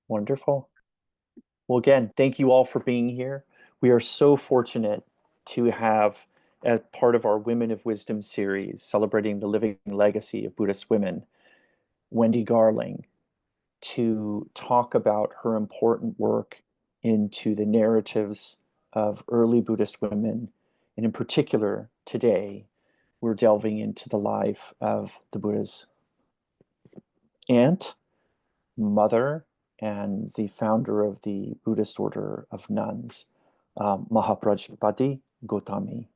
Wonderful. Well, again, thank you all for being here. We are so fortunate to have, as part of our Women of Wisdom series, celebrating the living legacy of Buddhist women, Wendy Garling, to talk about her important work into the narratives of early Buddhist women. And in particular, today, we're delving into the life of the Buddha's aunt, mother, and the founder of the Buddhist order of nuns, Mahaprajapati Gautami.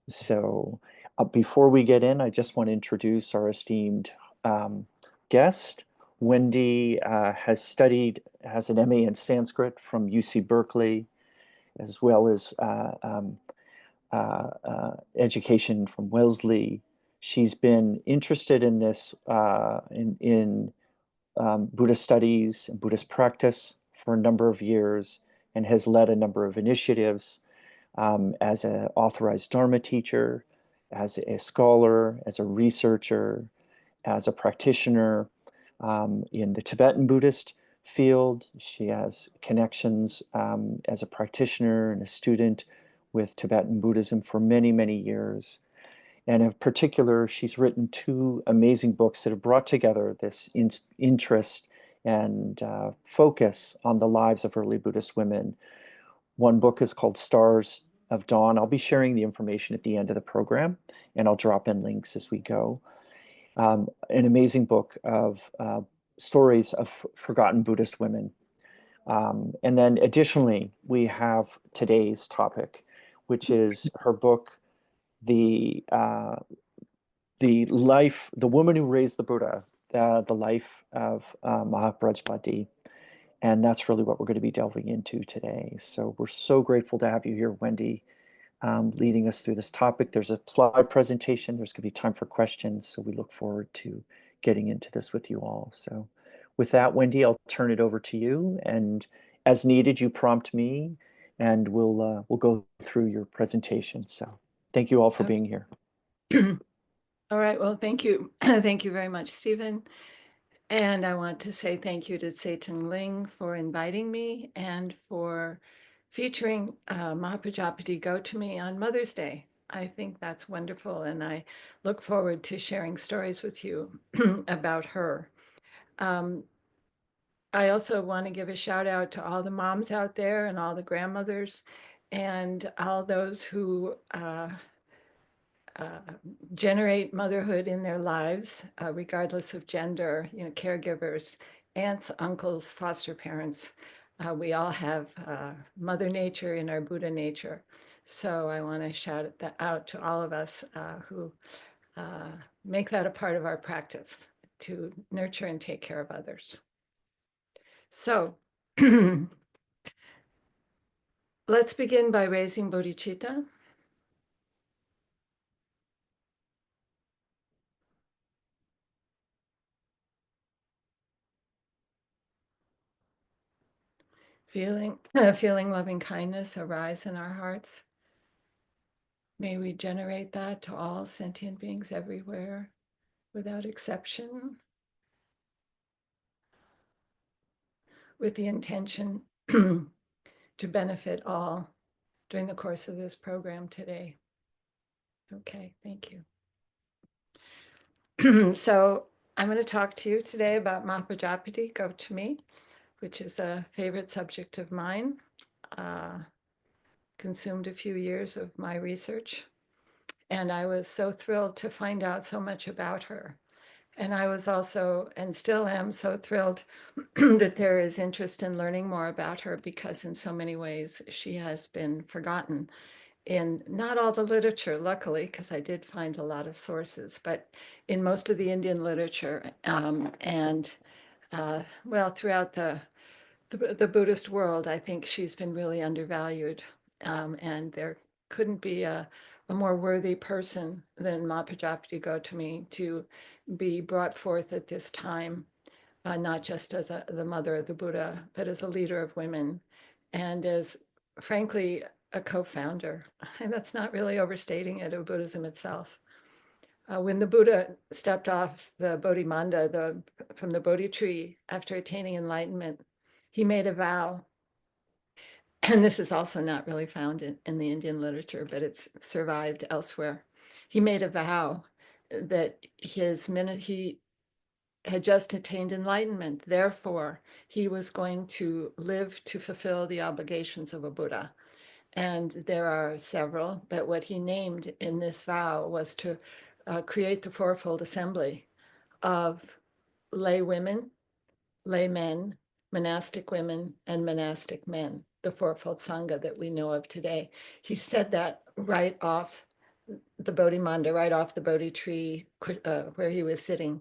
So, before we get in, I just want to introduce our esteemed um, guest. Wendy has an MA in Sanskrit from UC Berkeley, as well as education from Wellesley. She's been interested in this in Buddhist studies and Buddhist practice for a number of years and has led a number of initiatives as an authorized Dharma teacher, as a scholar, as a researcher, as a practitioner in the Tibetan Buddhist field. She has connections as a practitioner and a student with Tibetan Buddhism for many, many years. And in particular, she's written two amazing books that have brought together this interest and focus on the lives of early Buddhist women. One book is called Stars of Dawn. I'll be sharing the information at the end of the program, and I'll drop in links as we go. An amazing book of stories of forgotten Buddhist women. And then additionally, we have today's topic, which is her book, the the woman who raised the Buddha, the life of Mahaprajapati. And that's really what we're going to be delving into today. So we're so grateful to have you here, Wendy, leading us through this topic. There's a slide presentation. There's going to be time for questions. So we look forward to getting into this with you all. So with that, Wendy, I'll turn it over to you. And as needed, you prompt me, and we'll go through your presentation. So thank you all for being here. All right. Well, thank you. Thank you very much, Stephen. And I want to say thank you to Tse Chen Ling for inviting me and for featuring Mahaprajapati Gautami on Mother's Day. I think that's wonderful, and I look forward to sharing stories with you about her. I also want to give a shout out to all the moms out there and all the grandmothers and all those who generate motherhood in their lives, regardless of gender, caregivers, aunts, uncles, foster parents. We all have Mother Nature in our Buddha nature. So I want to shout that out to all of us who make that a part of our practice to nurture and take care of others. So let's begin by raising bodhicitta. Feeling loving kindness arise in our hearts. May we generate that to all sentient beings everywhere without exception, with the intention to benefit all during the course of this program today. Okay, thank you. So I'm going to talk to you today about Mahaprajapati Gautami, which is a favorite subject of mine. Consumed a few years of my research, and I was so thrilled to find out so much about her. And I was also, and still am, so thrilled that there is interest in learning more about her, because in so many ways she has been forgotten in not all the literature, luckily, because I did find a lot of sources, but in most of the Indian literature and well, throughout the Buddhist world, I think she's been really undervalued. And there couldn't be a more worthy person than Mahaprajapati Gautami to be brought forth at this time, not just as the mother of the Buddha, but as a leader of women and as, frankly, a co-founder. And that's not really overstating it, of Buddhism itself. When the Buddha stepped off the Bodhimanda from the Bodhi tree after attaining enlightenment, he made a vow, and this is also not really found in the Indian literature, but it's survived elsewhere. He made a vow that he had just attained enlightenment. Therefore, he was going to live to fulfill the obligations of a Buddha. And there are several, but what he named in this vow was to create the fourfold assembly of lay women, lay men, monastic women, and monastic men, the fourfold Sangha that we know of today. He said that right off the Bodhi Manda, right off the Bodhi tree where he was sitting.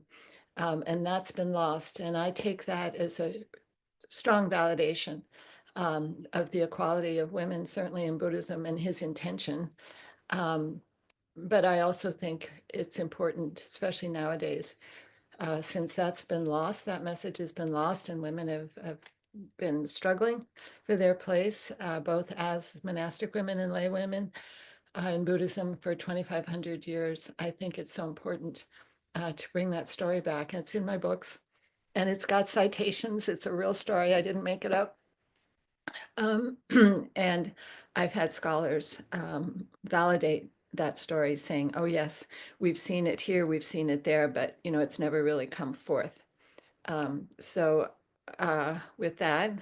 And that's been lost. And I take that as a strong validation of the equality of women, certainly in Buddhism, and his intention. But I also think it's important, especially nowadays, since that's been lost, that message has been lost, and women have been struggling for their place, both as monastic women and lay women in Buddhism for 2,500 years. I think it's so important to bring that story back. It's in my books, and it's got citations. It's a real story. I didn't make it up. And I've had scholars validate that story, saying, "Oh yes, we've seen it here, we've seen it there, but it's never really come forth." So with that,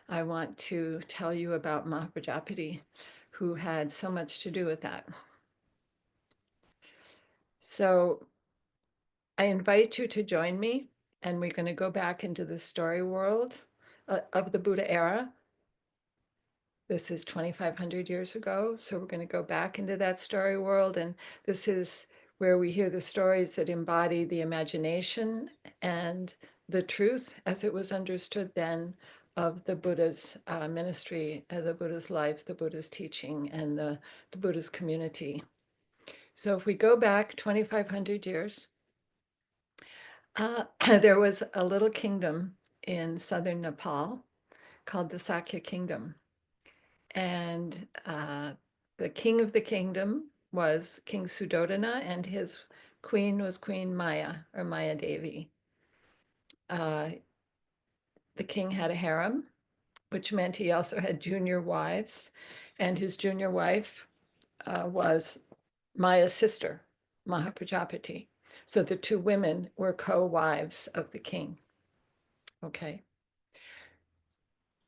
I want to tell you about Mahaprajapati, who had so much to do with that. So I invite you to join me, and we're going to go back into the story world of the Buddha era. This is 2,500 years ago, so we're going to go back into that story world, and this is where we hear the stories that embody the imagination and the truth as it was understood then of the Buddha's ministry, the Buddha's life, the Buddha's teaching, and the Buddha's community. So if we go back 2,500 years, there was a little kingdom in southern Nepal called the Sakya Kingdom. And the king of the kingdom was King Suddhodana, and his queen was Queen Maya, or Maya Devi. The king had a harem, which meant he also had junior wives, and his junior wife was Maya's sister, Mahaprajapati. So the two women were co-wives of the king. Okay.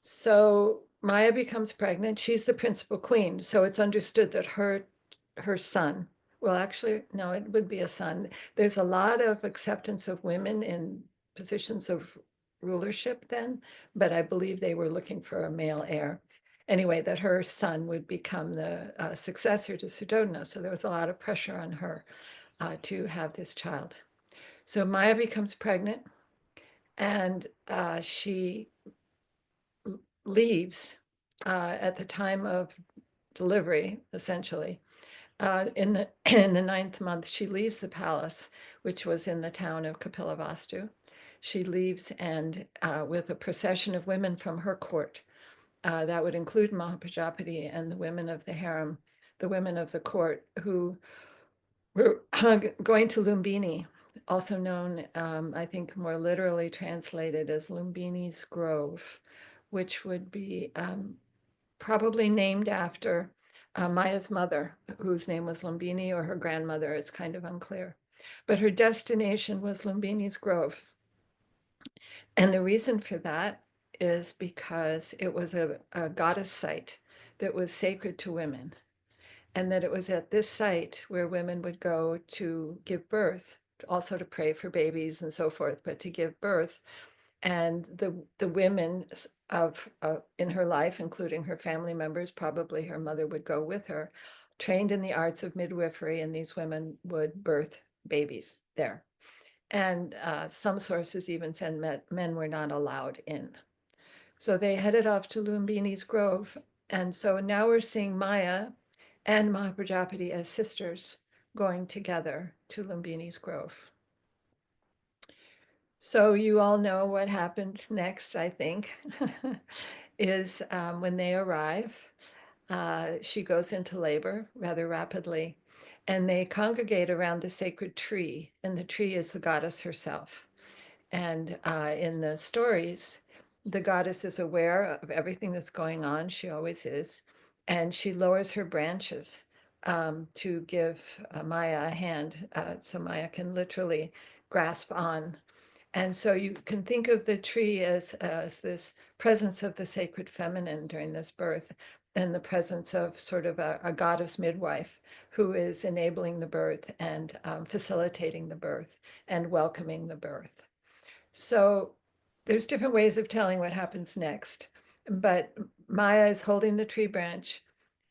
So Maya becomes pregnant. She's the principal queen. So it's understood that her son, well, actually, no, it would be a son. There's a lot of acceptance of women in positions of rulership then, but I believe they were looking for a male heir. Anyway, that her son would become the successor to Suddhodana. So there was a lot of pressure on her to have this child. So Maya becomes pregnant, and she leaves at the time of delivery, essentially. In the in the 9th month, she leaves the palace, which was in the town of Kapilavastu. She leaves, and with a procession of women from her court, that would include Mahaprajapati and the women of the harem, the women of the court, who were going to Lumbini, also known, I think, more literally translated as Lumbini's Grove, which would be probably named after Maya's mother, whose name was Lumbini, or her grandmother. It's kind of unclear. But her destination was Lumbini's Grove. And the reason for that is because it was a goddess site that was sacred to women. And that it was at this site where women would go to give birth, also to pray for babies and so forth, but to give birth. And the women of in her life, including her family members, probably her mother would go with her, trained in the arts of midwifery, and these women would birth babies there. And some sources even said men were not allowed in. So they headed off to Lumbini's Grove. And so now we're seeing Maya and Mahaprajapati as sisters going together to Lumbini's Grove. So you all know what happened next, I think, is when they arrive, she goes into labor rather rapidly, and they congregate around the sacred tree, and the tree is the goddess herself. And in the stories, the goddess is aware of everything that's going on. She always is. And she lowers her branches to give Maya a hand so Maya can literally grasp on. And so you can think of the tree as this presence of the sacred feminine during this birth, and the presence of sort of a goddess midwife who is enabling the birth and facilitating the birth and welcoming the birth. So there's different ways of telling what happens next, but Maya is holding the tree branch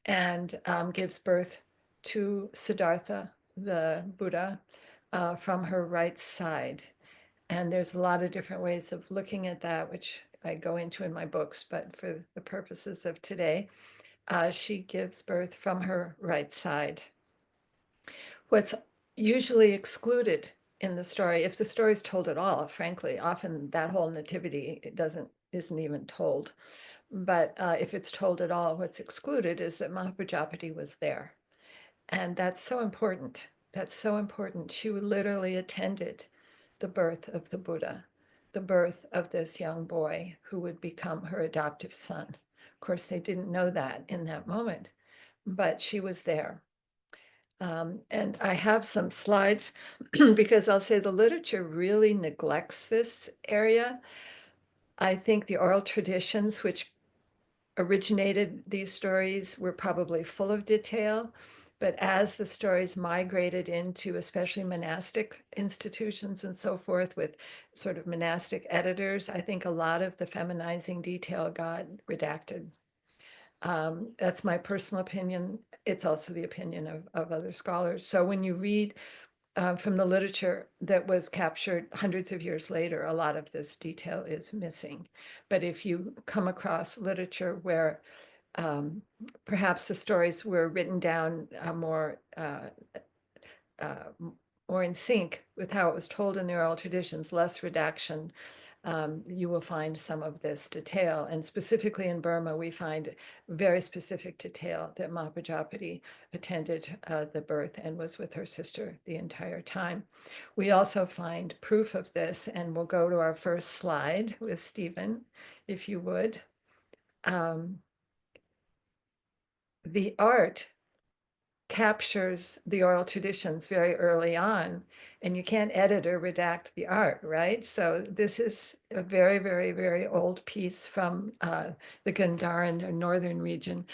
and gives birth to Siddhartha, the Buddha, from her right side. And there's a lot of different ways of looking at that, which I go into in my books, but for the purposes of today, she gives birth from her right side. What's usually excluded in the story, if the story is told at all, frankly, often that whole nativity isn't even told. But if it's told at all, what's excluded is that Mahaprajapati was there. And that's so important. That's so important. She literally attended the birth of the Buddha, the birth of this young boy who would become her adoptive son. Of course, they didn't know that in that moment, but she was there. And I have some slides because I'll say the literature really neglects this area. I think the oral traditions, which originated these stories, were probably full of detail. But as the stories migrated into especially monastic institutions and so forth with sort of monastic editors, I think a lot of the feminizing detail got redacted. That's my personal opinion. It's also the opinion of other scholars. So when you read from the literature that was captured hundreds of years later, a lot of this detail is missing. But if you come across literature where perhaps the stories were written down more in sync with how it was told in the oral traditions, less redaction, you will find some of this detail. And specifically in Burma, we find very specific detail that Mahaprajapati attended the birth and was with her sister the entire time. We also find proof of this, and we'll go to our first slide with Stephen, if you would. The art captures the oral traditions very early on, and you can't edit or redact the art, right? So this is a very, very, very old piece from the Gandharan or northern region.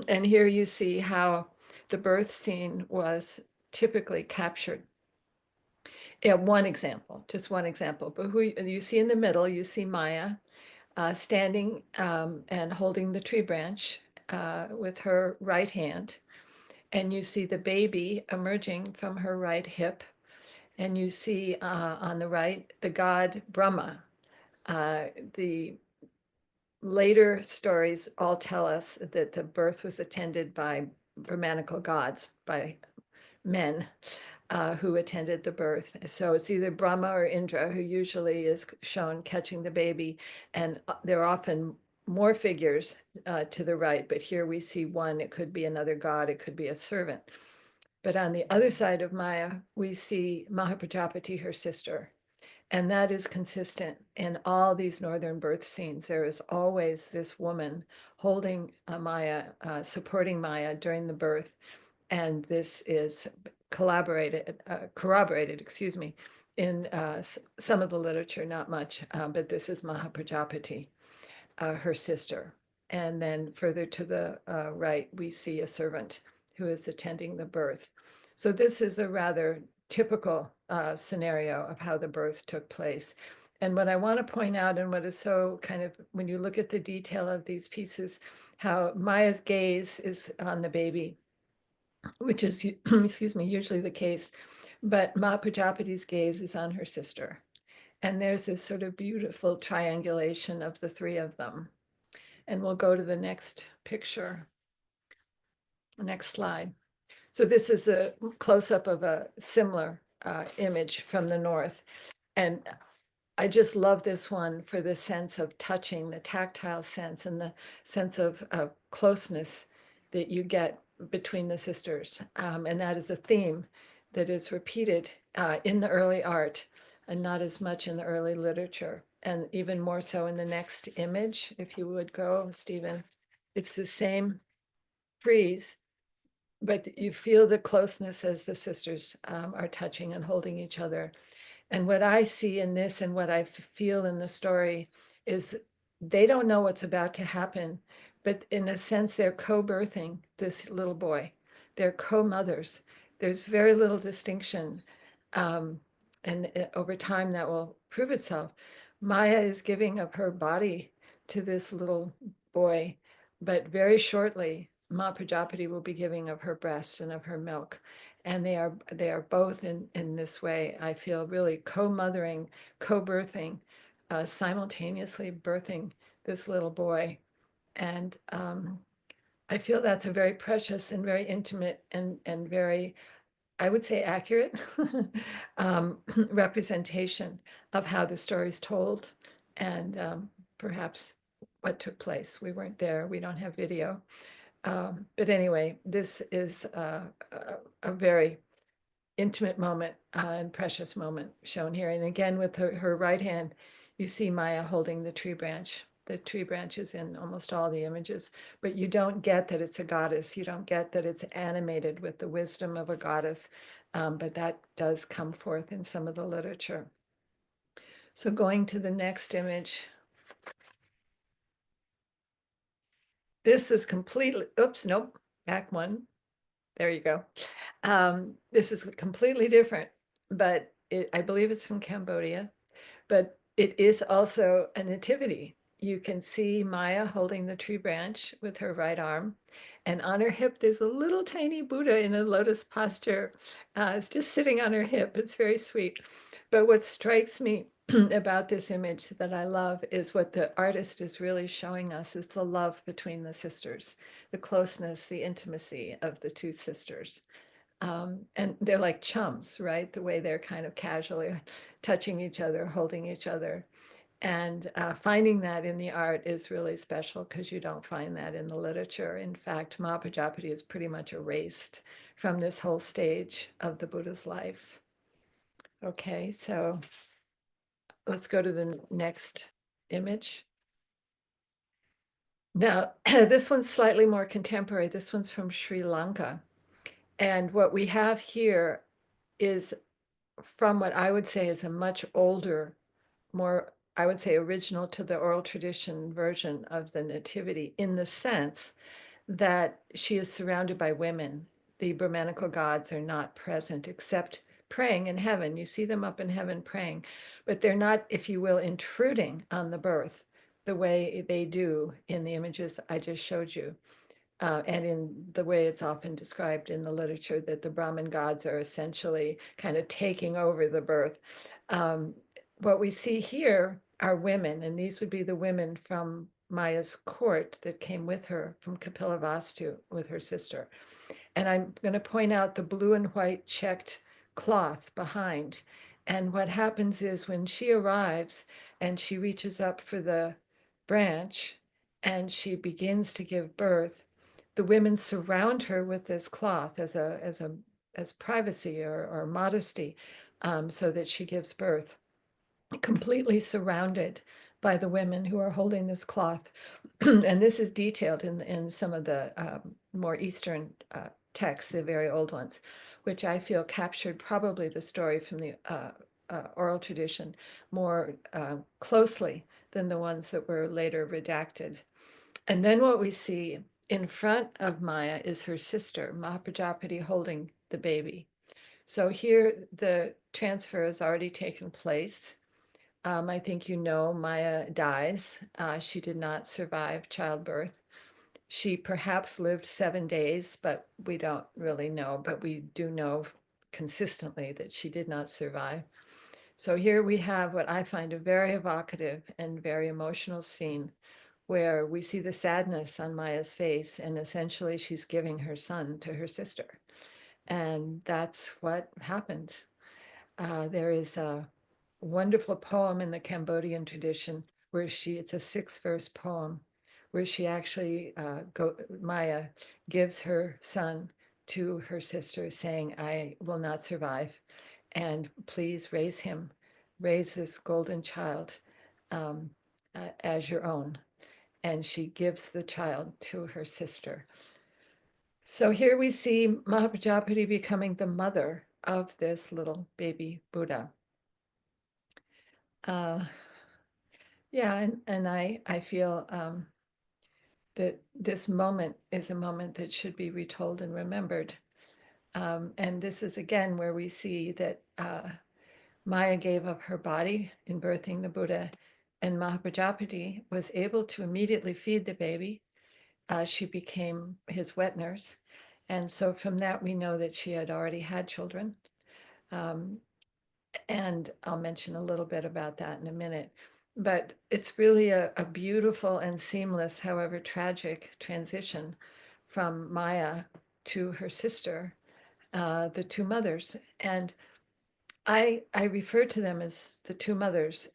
And here you see how the birth scene was typically captured. Yeah, one example, just one example. But who you see in the middle, you see Maya standing and holding the tree branch with her right hand. And you see the baby emerging from her right hip. And you see on the right the god Brahma. The later stories all tell us that the birth was attended by Brahmanical gods, by men who attended the birth. So it's either Brahma or Indra who usually is shown catching the baby. And there are often more figures to the right, but here we see one. It could be another god, it could be a servant. But on the other side of Maya, we see Mahaprajapati, her sister. And that is consistent in all these northern birth scenes. There is always this woman holding Maya, supporting Maya during the birth. And this is corroborated, excuse me, in some of the literature, not much, but this is Mahaprajapati, her sister. And then further to the right, we see a servant who is attending the birth. So this is a rather typical scenario of how the birth took place. And what I want to point out, and what is so kind of, when you look at the detail of these pieces, how Maya's gaze is on the baby, which is, excuse me, usually the case, but Mahaprajapati's gaze is on her sister. And there's this sort of beautiful triangulation of the three of them. And we'll go to the next picture, next slide. So this is a close-up of a similar image from the north. And I just love this one for the sense of touching, the tactile sense, and the sense of closeness that you get between the sisters. And that is a theme that is repeated in the early art and not as much in the early literature. and even more so in the next image, if you would go, Stephen. It's the same frieze, but you feel the closeness as the sisters are touching and holding each other. And what I see in this and what I feel in the story is they don't know what's about to happen, but in a sense, they're co-birthing this little boy. They're co-mothers. There's very little distinction. Um, and over time, that will prove itself. Maya is giving of her body to this little boy, but very shortly, Mahaprajapati will be giving of her breasts and of her milk. And they are both in this way, I feel, really co-mothering, co-birthing, simultaneously birthing this little boy. And I feel that's a very precious and very intimate and very, I would say, accurate representation of how the story is told and perhaps what took place. We weren't there. We don't have video. But anyway, this is a very intimate moment and precious moment shown here. And again, with her right hand, you see Maya holding the tree branch. The tree branch is in almost all the images, but you don't get that it's a goddess. You don't get that it's animated with the wisdom of a goddess, but that does come forth in some of the literature. So going to the next image. This is completely, oops, nope, back one. There you go. This is completely different, but I believe it's from Cambodia, but it is also a nativity. You can see Maya holding the tree branch with her right arm, and on her hip there's a little tiny Buddha in a lotus posture. It's just sitting on her hip. It's very sweet. But what strikes me about this image that I love is what the artist is really showing us is the love between the sisters, the closeness, the intimacy of the two sisters. And they're like chums, right? The way they're kind of casually touching each other, holding each other. And finding that in the art is really special because you don't find that in the literature. In fact, Mahaprajapati is pretty much erased from this whole stage of the Buddha's life. Okay, so let's go to the next image. Now, this one's slightly more contemporary. This one's from Sri Lanka. And what we have here is from what I would say is a much older, more, I would say, original to the oral tradition version of the Nativity, in the sense that she is surrounded by women. The Brahmanical gods are not present except praying in heaven. You see them up in heaven praying, but they're not, if you will, intruding on the birth the way they do in the images I just showed you. And in the way it's often described in the literature, that the Brahmin gods are essentially kind of taking over the birth. What we see here are women, and these would be the women from Maya's court that came with her from Kapilavastu with her sister. And I'm going to point out the blue and white checked cloth behind. And what happens is when she arrives and she reaches up for the branch and she begins to give birth, the women surround her with this cloth as privacy or modesty, so that she gives birth, completely surrounded by the women who are holding this cloth. And this is detailed in some of the more Eastern texts, the very old ones, which I feel captured probably the story from the oral tradition more closely than the ones that were later redacted. And then what we see in front of Maya is her sister, Mahaprajapati, holding the baby. So here the transfer has already taken place. I think you know Maya dies. She did not survive childbirth. She perhaps lived 7 days, but we don't really know. But we do know consistently that she did not survive. So here we have what I find a very evocative and very emotional scene where we see the sadness on Maya's face, and essentially she's giving her son to her sister. And that's what happened. There is a wonderful poem in the Cambodian tradition where it's a 6-verse poem, where she actually, Maya gives her son to her sister saying, I will not survive, and please raise him, raise this golden child um, as your own. And she gives the child to her sister. So here we see Mahaprajapati becoming the mother of this little baby Buddha. Yeah, and I feel that this moment is a moment that should be retold and remembered. And this is again where we see that Maya gave up her body in birthing the Buddha, and Mahaprajapati was able to immediately feed the baby. She became his wet nurse. And so from that, we know that she had already had children. Um, and I'll mention a little bit about that in a minute. But it's really a beautiful and seamless, however tragic, transition from Maya to her sister, the two mothers. And I refer to them as the two mothers.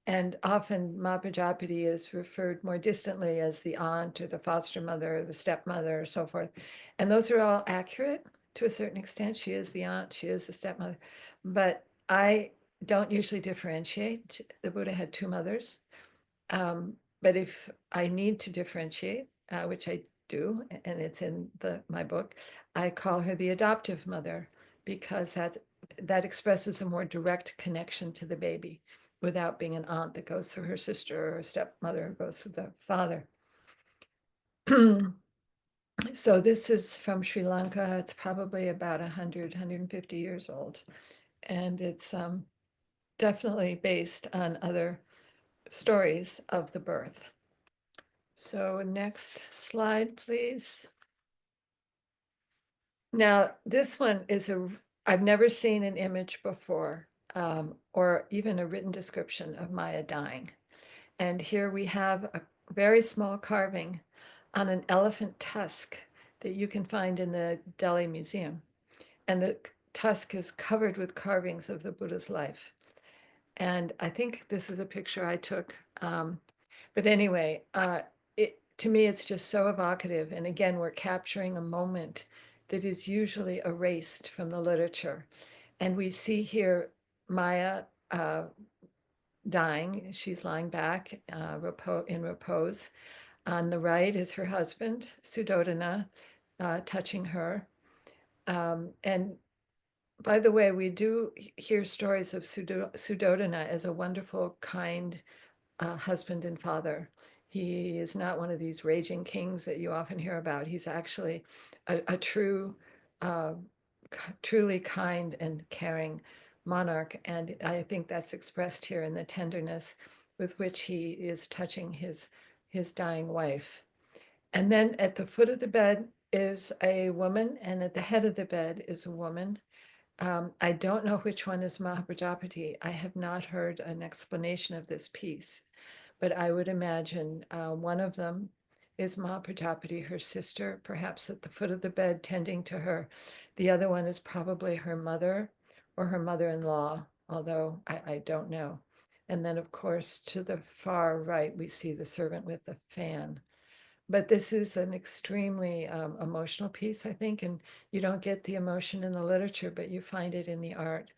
And often Mahaprajapati is referred more distantly as the aunt or the foster mother or the stepmother or so forth. And those are all accurate to a certain extent. She is the aunt, she is the stepmother. But I don't usually differentiate. The Buddha had two mothers. But if I need to differentiate, which I do, and it's in my book, I call her the adoptive mother because that expresses a more direct connection to the baby without being an aunt that goes through her sister or a stepmother who goes through the father. So this is from Sri Lanka. It's probably about 100, 150 years old. And it's definitely based on other stories of the birth. So next slide, please. Now, this one is I've never seen an image before, or even a written description of Maya dying. And here we have a very small carving on an elephant tusk that you can find in the Delhi Museum. And the tusk is covered with carvings of the Buddha's life. And I think this is a picture I took. But anyway, to me, it's just so evocative. And again, we're capturing a moment that is usually erased from the literature. And we see here Maya dying. She's lying back in repose. On the right is her husband, Suddhodana, touching her. And by the way, we do hear stories of Suddhodana as a wonderful, kind husband and father. He is not one of these raging kings that you often hear about. He's actually a true, uh, truly kind and caring monarch. And I think that's expressed here in the tenderness with which he is touching his dying wife. And then at the foot of the bed is a woman, and at the head of the bed is a woman. I don't know which one is Mahaprajapati. I have not heard an explanation of this piece, but I would imagine one of them is Mahaprajapati, her sister, perhaps at the foot of the bed tending to her. The other one is probably her mother or her mother-in-law, although I don't know. And then, of course, to the far right, we see the servant with the fan. But this is an extremely emotional piece, I think, and you don't get the emotion in the literature, but you find it in the art,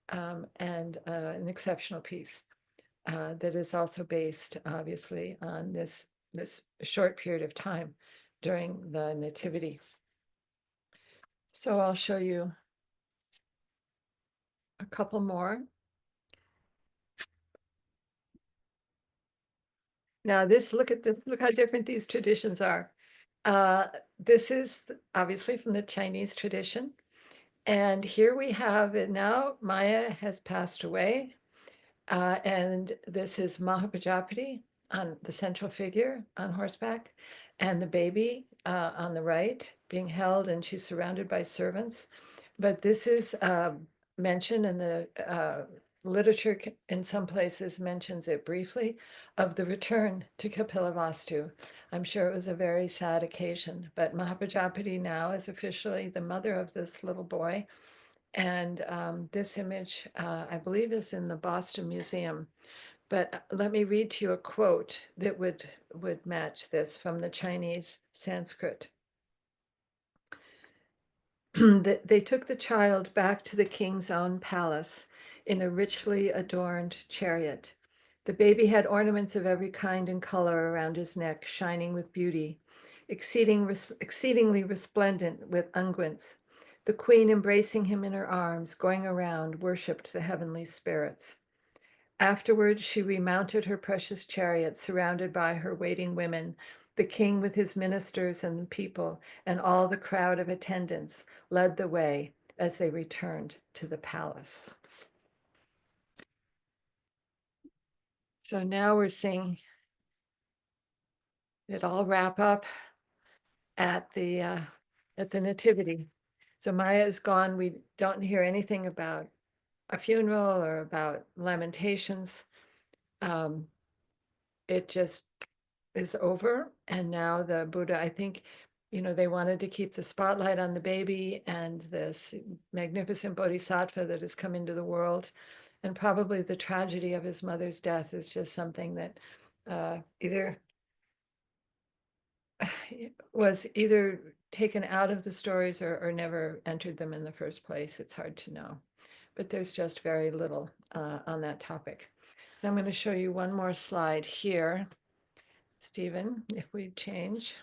and an exceptional piece that is also based, obviously, on this short period of time during the Nativity. So I'll show you a couple more. Now look at this, look how different these traditions are. This is obviously from the Chinese tradition. And here we have it now. Maya has passed away. And this is Mahaprajapati on the central figure on horseback, and the baby on the right being held, and she's surrounded by servants. But this is mentioned in the literature, in some places mentions it briefly, of the return to Kapilavastu. I'm sure it was a very sad occasion, but Mahaprajapati now is officially the mother of this little boy. And this image, I believe, is in the Boston Museum. But let me read to you a quote that would match this from the Chinese Sanskrit. They took the child back to the king's own palace in a richly adorned chariot. The baby had ornaments of every kind and color around his neck, shining with beauty, exceedingly resplendent with unguents. The queen, embracing him in her arms, going around, worshipped the heavenly spirits. Afterwards, she remounted her precious chariot, surrounded by her waiting women. The king, with his ministers and the people, and all the crowd of attendants, led the way as they returned to the palace. So now we're seeing it all wrap up at the nativity. So Maya is gone. We don't hear anything about a funeral or about lamentations. It just is over. And now the Buddha, I think, they wanted to keep the spotlight on the baby and this magnificent bodhisattva that has come into the world. And probably the tragedy of his mother's death is just something that either was either taken out of the stories or never entered them in the first place. It's hard to know, but there's just very little on that topic. Now I'm going to show you one more slide here, Stephen, if we change.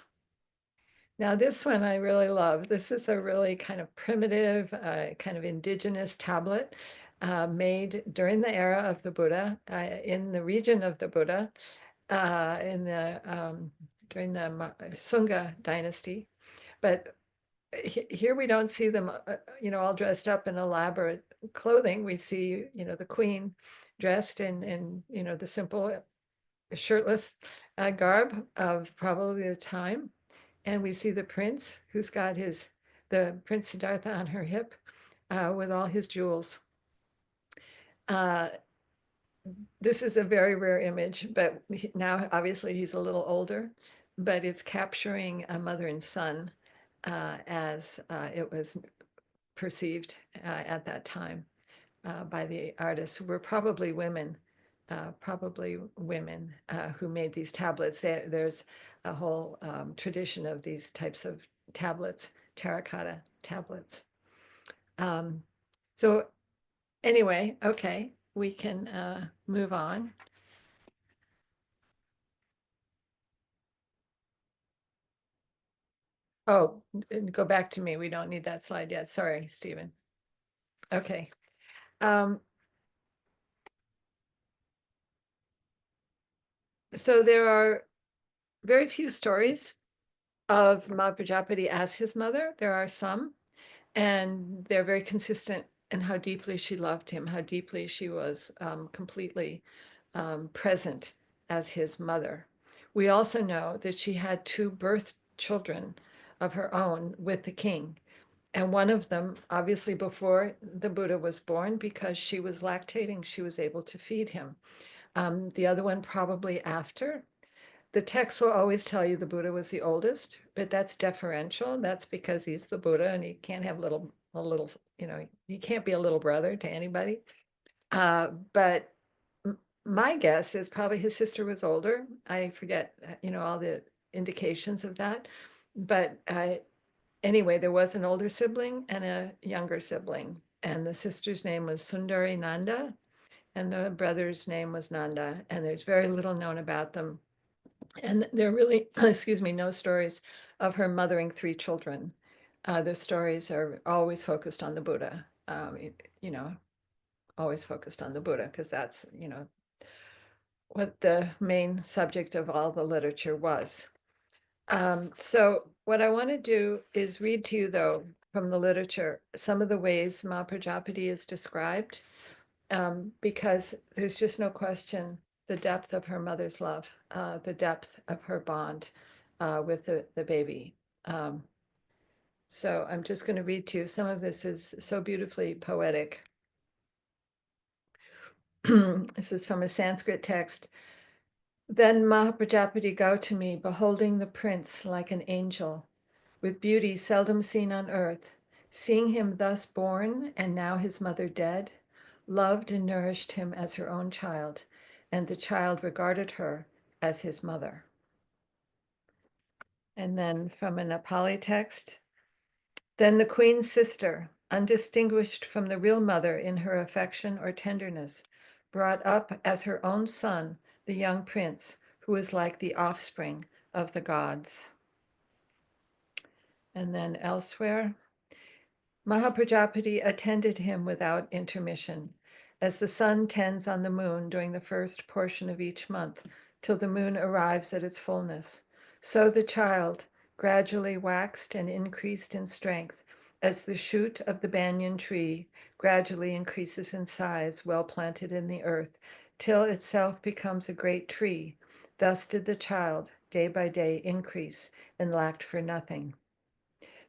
Now this one I really love. This is a really kind of primitive, kind of indigenous tablet made during the era of the Buddha, in the region of the Buddha, during the Sunga dynasty. But here we don't see them, all dressed up in elaborate clothing. We see, the queen dressed in the simple shirtless garb of probably the time. And we see the prince who's got the Prince Siddhartha on her hip with all his jewels. This is a very rare image, but now obviously he's a little older, but it's capturing a mother and son as it was perceived at that time by the artists, who were probably women who made these tablets. There's a whole tradition of these types of tablets, terracotta tablets. So anyway, okay, we can move on. Oh, go back to me. We don't need that slide yet. Sorry, Stephen. Okay. So there are very few stories of Mahaprajapati as his mother. There are some, and they're very consistent in how deeply she loved him, how deeply she was completely present as his mother. We also know that she had two birth children of her own with the king. And one of them, obviously, before the Buddha was born, because she was lactating, she was able to feed him. The other one, probably after. The text will always tell you the Buddha was the oldest, but that's deferential. That's because he's the Buddha and he can't have he can't be a little brother to anybody. But my guess is probably his sister was older. I forget, all the indications of that. But anyway, there was an older sibling and a younger sibling. And the sister's name was Sundari Nanda, and the brother's name was Nanda. And there's very little known about them. And there are really, excuse me, no stories of her mothering three children. The stories are always focused on the Buddha, always focused on the Buddha, because that's, what the main subject of all the literature was. So what I want to do is read to you, though, from the literature, some of the ways Mahaprajapati is described, because there's just no question the depth of her mother's love, the depth of her bond with the baby. So I'm just going to read to you. Some of this is so beautifully poetic. This is from a Sanskrit text. Then Mahaprajapati Gautami, beholding the prince like an angel, with beauty seldom seen on earth, seeing him thus born and now his mother dead, loved and nourished him as her own child, and the child regarded her as his mother. And then from a Nepali text, then the queen's sister, undistinguished from the real mother in her affection or tenderness, brought up as her own son the young prince, who is like the offspring of the gods. And then elsewhere, Mahaprajapati attended him without intermission, as the sun tends on the moon during the first portion of each month, till the moon arrives at its fullness. So the child gradually waxed and increased in strength, as the shoot of the banyan tree gradually increases in size, well planted in the earth, till itself becomes a great tree. Thus did the child, day by day, increase, and lacked for nothing.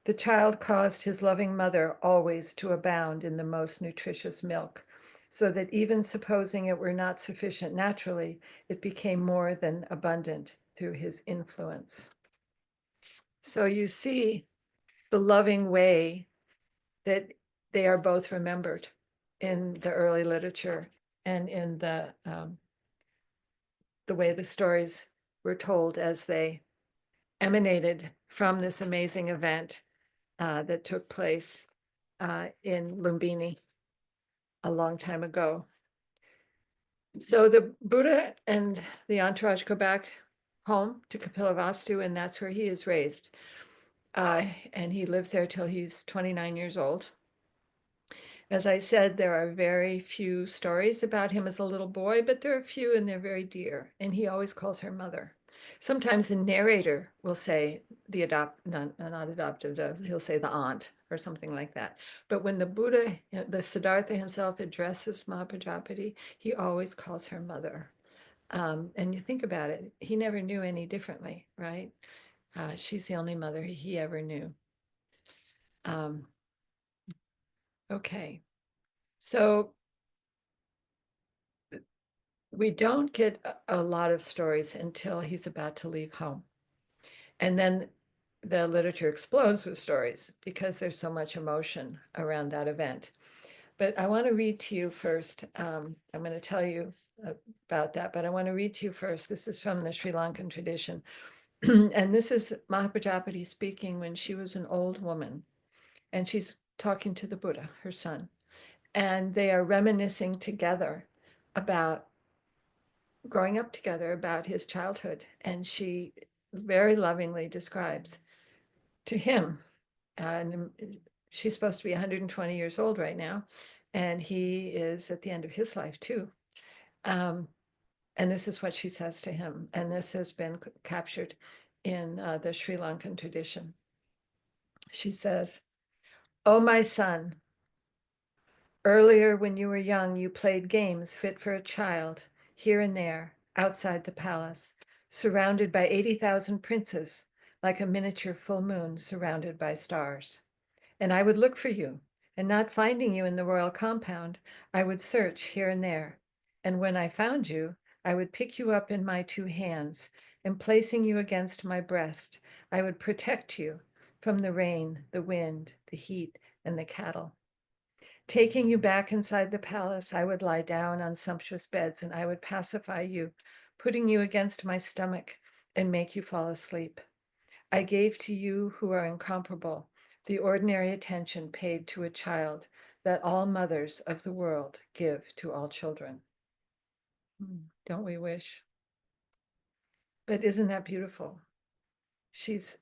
The child caused his loving mother always to abound in the most nutritious milk, so that even supposing it were not sufficient naturally, it became more than abundant through his influence. So you see the loving way that they are both remembered in the early literature and in the way the stories were told as they emanated from this amazing event that took place in Lumbini a long time ago. So the Buddha and the entourage go back home to Kapilavastu, and that's where he is raised. And he lives there till he's 29 years old. As I said, there are very few stories about him as a little boy, but there are few and they're very dear. And he always calls her mother. Sometimes the narrator will say the not adoptive, he'll say the aunt or something like that. But when the Buddha, the Siddhartha himself addresses Mahaprajapati, he always calls her mother. And you think about it, he never knew any differently, right? She's the only mother he ever knew. Okay, so we don't get a lot of stories until he's about to leave home. And then the literature explodes with stories because there's so much emotion around that event. But I want to read to you first. I'm going to tell you about that, but I want to read to you first. This is from the Sri Lankan tradition. And this is Mahaprajapati speaking when she was an old woman. And she's talking to the Buddha, her son. And they are reminiscing together about growing up together, about his childhood. And she very lovingly describes to him, and she's supposed to be 120 years old right now, and he is at the end of his life too. And this is what she says to him, and this has been captured in the Sri Lankan tradition. She says, "Oh, my son, earlier when you were young, you played games fit for a child, here and there, outside the palace, surrounded by 80,000 princes, like a miniature full moon surrounded by stars. And I would look for you, and not finding you in the royal compound, I would search here and there. And when I found you, I would pick you up in my two hands, and placing you against my breast, I would protect you from the rain, the wind, the heat, and the cattle. Taking you back inside the palace, I would lie down on sumptuous beds, and I would pacify you, putting you against my stomach and make you fall asleep. I gave to you who are incomparable the ordinary attention paid to a child that all mothers of the world give to all children." Don't we wish? But isn't that beautiful? She's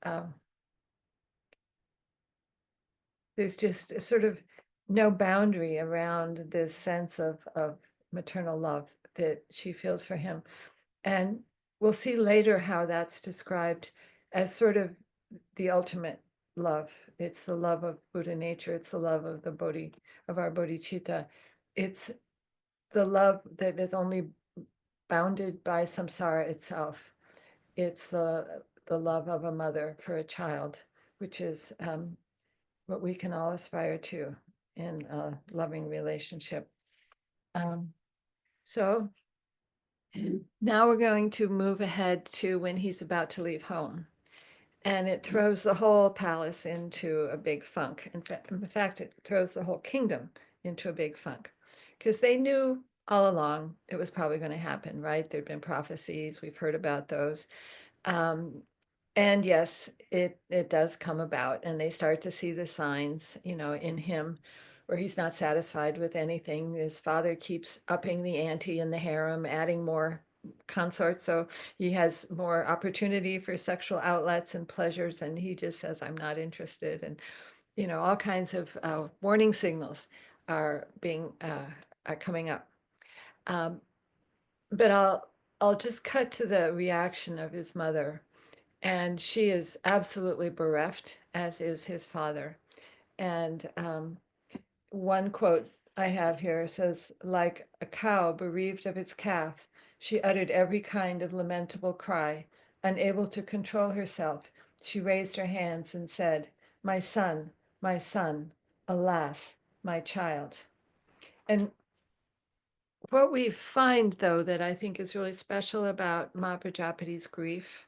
there's just sort of no boundary around this sense of maternal love that she feels for him. And we'll see later how that's described as sort of the ultimate love. It's the love of Buddha nature. It's the love of the Bodhi, of our bodhicitta. It's the love that is only bounded by samsara itself. It's the love of a mother for a child, which is what we can all aspire to in a loving relationship. So now we're going to move ahead to when he's about to leave home. And it throws the whole palace into a big funk. In fact, it throws the whole kingdom into a big funk, because they knew all along it was probably going to happen, right? There'd been prophecies, we've heard about those. And yes, it does come about, and they start to see the signs, in him where he's not satisfied with anything. His father keeps upping the ante in the harem, adding more consorts, so he has more opportunity for sexual outlets and pleasures, and he just says, I'm not interested. And all kinds of warning signals are coming up. But I'll just cut to the reaction of his mother, and she is absolutely bereft, as is his father. And one quote I have here says, like a cow bereaved of its calf, she uttered every kind of lamentable cry. Unable to control herself, she raised her hands and said, my son, alas, my child. And what we find, though, that I think is really special about Mahaprajapati's grief,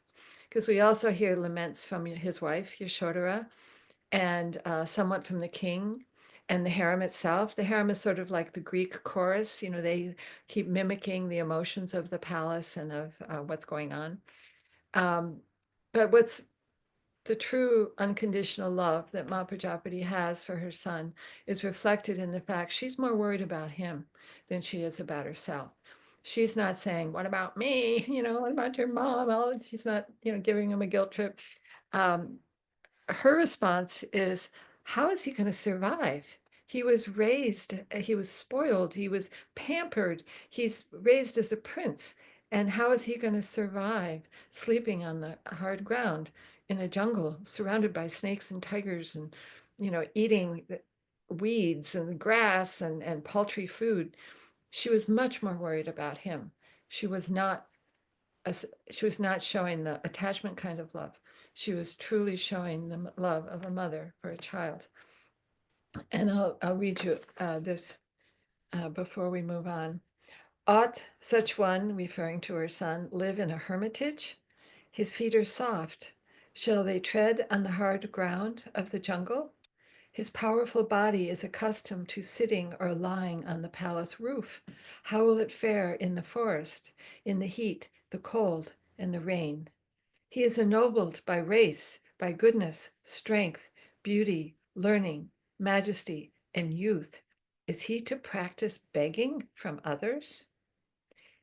because we also hear laments from his wife, Yashodhara, and somewhat from the king and the harem itself. The harem is sort of like the Greek chorus. They keep mimicking the emotions of the palace and of what's going on. But what's the true unconditional love that Mahaprajapati has for her son is reflected in the fact she's more worried about him than she is about herself. She's not saying, what about me? What about your mom? Oh, she's not, giving him a guilt trip. Her response is, how is he going to survive? He was raised, he was spoiled, he was pampered, he's raised as a prince. And how is he going to survive sleeping on the hard ground in a jungle surrounded by snakes and tigers and, eating weeds and grass and paltry food? She was much more worried about him. She was not she was not showing the attachment kind of love. She was truly showing the love of a mother for a child. And I'll read you this before we move on. Ought such one, referring to her son, live in a hermitage? His feet are soft. Shall they tread on the hard ground of the jungle? His powerful body is accustomed to sitting or lying on the palace roof. How will it fare in the forest, in the heat, the cold, and the rain? He is ennobled by race, by goodness, strength, beauty, learning, majesty, and youth. Is he to practice begging from others?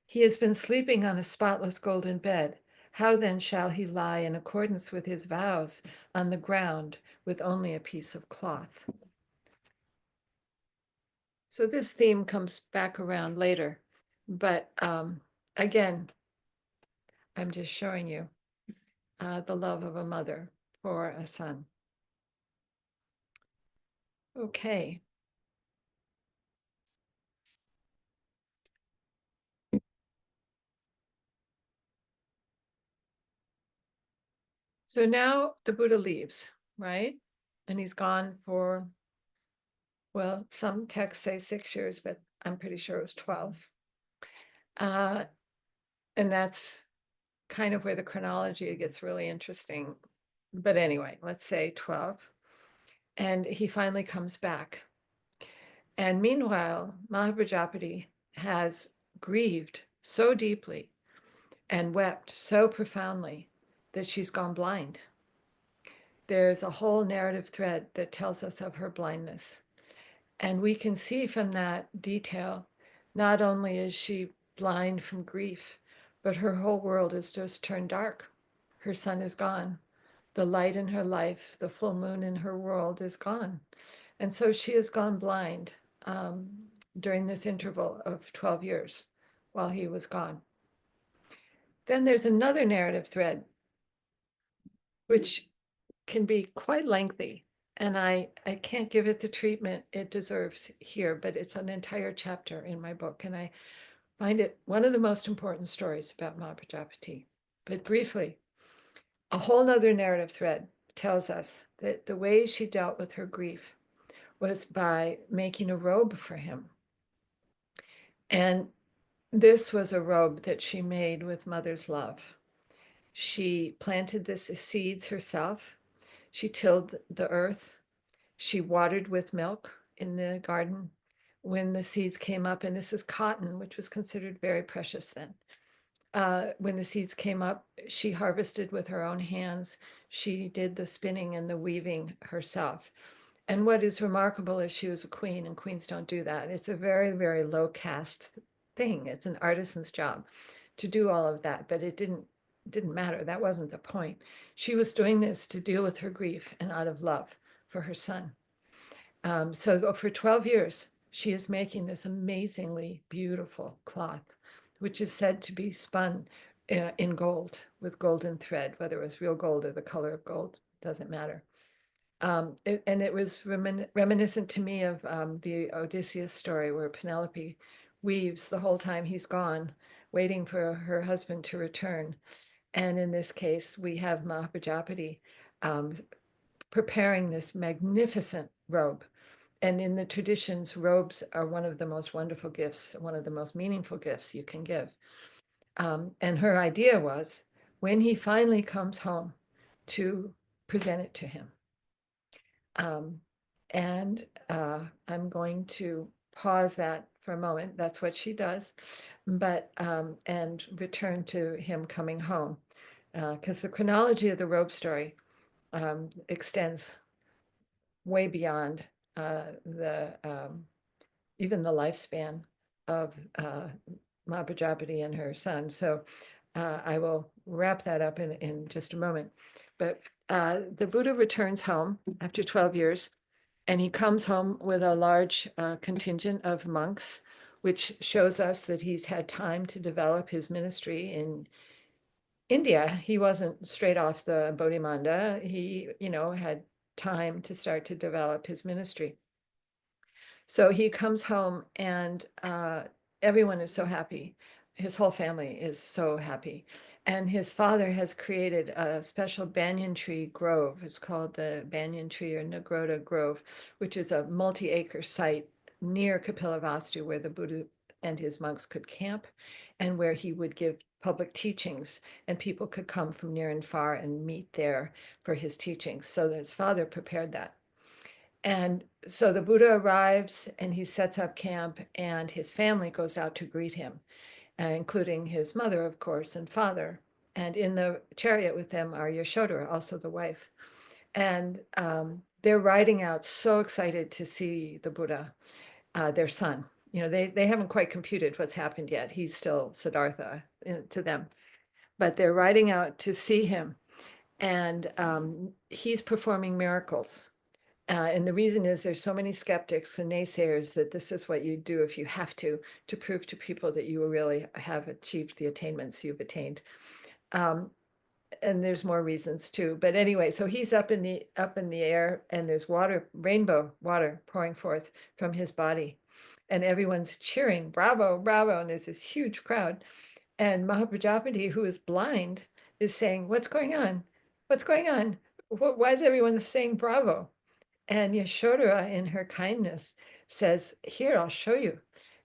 He has been sleeping on a spotless golden bed. How then shall he lie in accordance with his vows on the ground with only a piece of cloth? So this theme comes back around later, but again, I'm just showing you the love of a mother for a son. Okay. So now the Buddha leaves, right? And he's gone for, well, some texts say 6 years, but I'm pretty sure it was 12. And that's kind of where the chronology gets really interesting. But anyway, let's say 12. And he finally comes back. And meanwhile, Mahaprajapati has grieved so deeply and wept so profoundly that she's gone blind. There's a whole narrative thread that tells us of her blindness. And we can see from that detail, not only is she blind from grief, but her whole world is just turned dark. Her son is gone. The light in her life, the full moon in her world is gone. And so she has gone blind during this interval of 12 years while he was gone. Then there's another narrative thread, which can be quite lengthy. And I can't give it the treatment it deserves here, but it's an entire chapter in my book. And I find it one of the most important stories about Mahaprajapati. But briefly, a whole nother narrative thread tells us that the way she dealt with her grief was by making a robe for him. And this was a robe that she made with mother's love. She planted the seeds herself. She tilled the earth. She watered with milk in the garden when the seeds came up. And this is cotton, which was considered very precious then. When the seeds came up, she harvested with her own hands. She did the spinning and the weaving herself. And what is remarkable is she was a queen, and queens don't do that. It's a very, very low caste thing. It's an artisan's job to do all of that, but it didn't matter. That wasn't the point. She was doing this to deal with her grief and out of love for her son. So for 12 years, she is making this amazingly beautiful cloth, which is said to be spun in gold with golden thread, whether it was real gold or the color of gold, doesn't matter. And it was reminiscent to me of the Odysseus story where Penelope weaves the whole time he's gone, waiting for her husband to return. And in this case, we have Mahaprajapati um, preparing this magnificent robe. And in the traditions, robes are one of the most wonderful gifts, one of the most meaningful gifts you can give. And her idea was when he finally comes home to present it to him. Um, and I'm going to pause that for a moment. That's what she does, but and return to him coming home, because the chronology of the robe story extends way beyond the even the lifespan of Mahaprajapati and her son. So I will wrap that up in just a moment. But the Buddha returns home after 12 years, and he comes home with a large contingent of monks, which shows us that he's had time to develop his ministry in India. He wasn't straight off the Bodhimanda. He, had time to start to develop his ministry. So he comes home and everyone is so happy. His whole family is so happy. And his father has created a special banyan tree grove. It's called the Banyan Tree or Nagrota Grove, which is a multi-acre site near Kapilavastu where the Buddha and his monks could camp and where he would give public teachings, and people could come from near and far and meet there for his teachings. So his father prepared that. And so the Buddha arrives and he sets up camp, and his family goes out to greet him, including his mother, of course, and father. And in the chariot with them are Yashoda, also the wife. And they're riding out so excited to see the Buddha, their son. They haven't quite computed what's happened yet. He's still Siddhartha to them. But they're riding out to see him. And he's performing miracles. And the reason is there's so many skeptics and naysayers that this is what you do if you have to prove to people that you really have achieved the attainments you've attained. And there's more reasons too. But anyway, so he's up in the air, and there's water, rainbow water pouring forth from his body. And everyone's cheering, bravo, bravo. And there's this huge crowd. And Mahaprajapati, who is blind, is saying, what's going on? What's going on? Why is everyone saying bravo? And Yashoda, in her kindness, says, here, I'll show you.